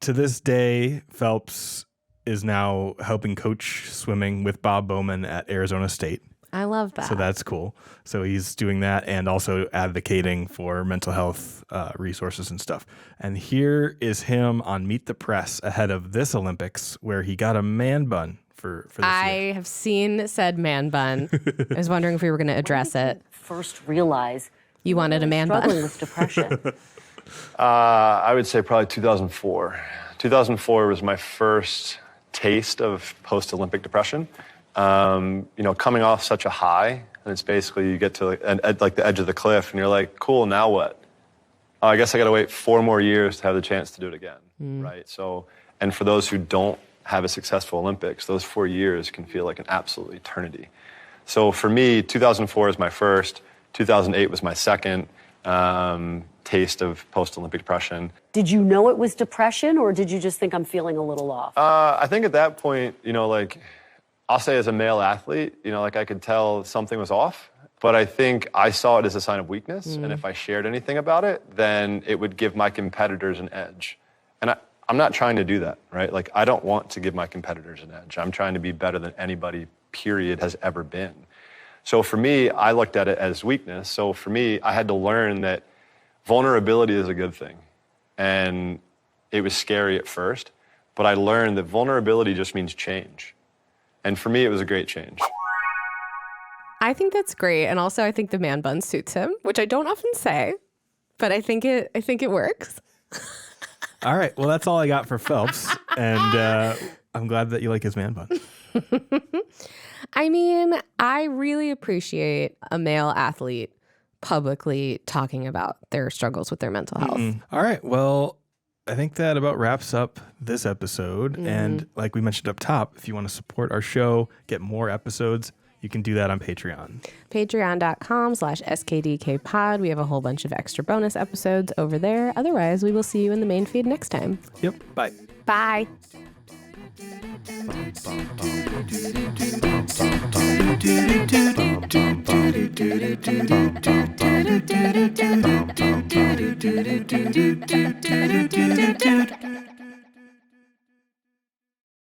to this day, Phelps is now helping coach swimming with Bob Bowman at Arizona State. I love that. So that's cool. So he's doing that and also advocating for mental health resources and stuff. And here is him on Meet the Press ahead of this Olympics where he got a man bun for this year. have seen said man bun. I was wondering if we were going to address it. First realize you wanted a man bun. Struggling with depression. I would say probably 2004. 2004 was my first taste of post-Olympic depression. Coming off such a high, and it's basically you get to like the edge of the cliff, and you're like, cool, now what? I guess I got to wait 4 more years to have the chance to do it again, right? So, and for those who don't have a successful Olympics, those 4 years can feel like an absolute eternity. So for me, 2004 is my first, 2008 was my second taste of post-Olympic depression. Did you know it was depression, or did you just think I'm feeling a little off? I think at that point, I'll say as a male athlete, I could tell something was off, but I think I saw it as a sign of weakness. And if I shared anything about it, then it would give my competitors an edge. And I'm not trying to do that, right? Like, I don't want to give my competitors an edge. I'm trying to be better than anybody, period, has ever been. So for me, I looked at it as weakness. So for me, I had to learn that vulnerability is a good thing. And it was scary at first, but I learned that vulnerability just means change. And for me, it was a great change. I think that's great. And also I think the man bun suits him, which I don't often say, but I think it works. All right. Well, that's all I got for Phelps. And I'm glad that you like his man bun. I mean, I really appreciate a male athlete publicly talking about their struggles with their mental health. All right. Well, I think that about wraps up this episode. And like we mentioned up top, if you want to support our show, get more episodes, you can do that on Patreon. Patreon.com/SKDK pod. We have a whole bunch of extra bonus episodes over there. Otherwise, we will see you in the main feed next time. Yep. Bye. Bye. Do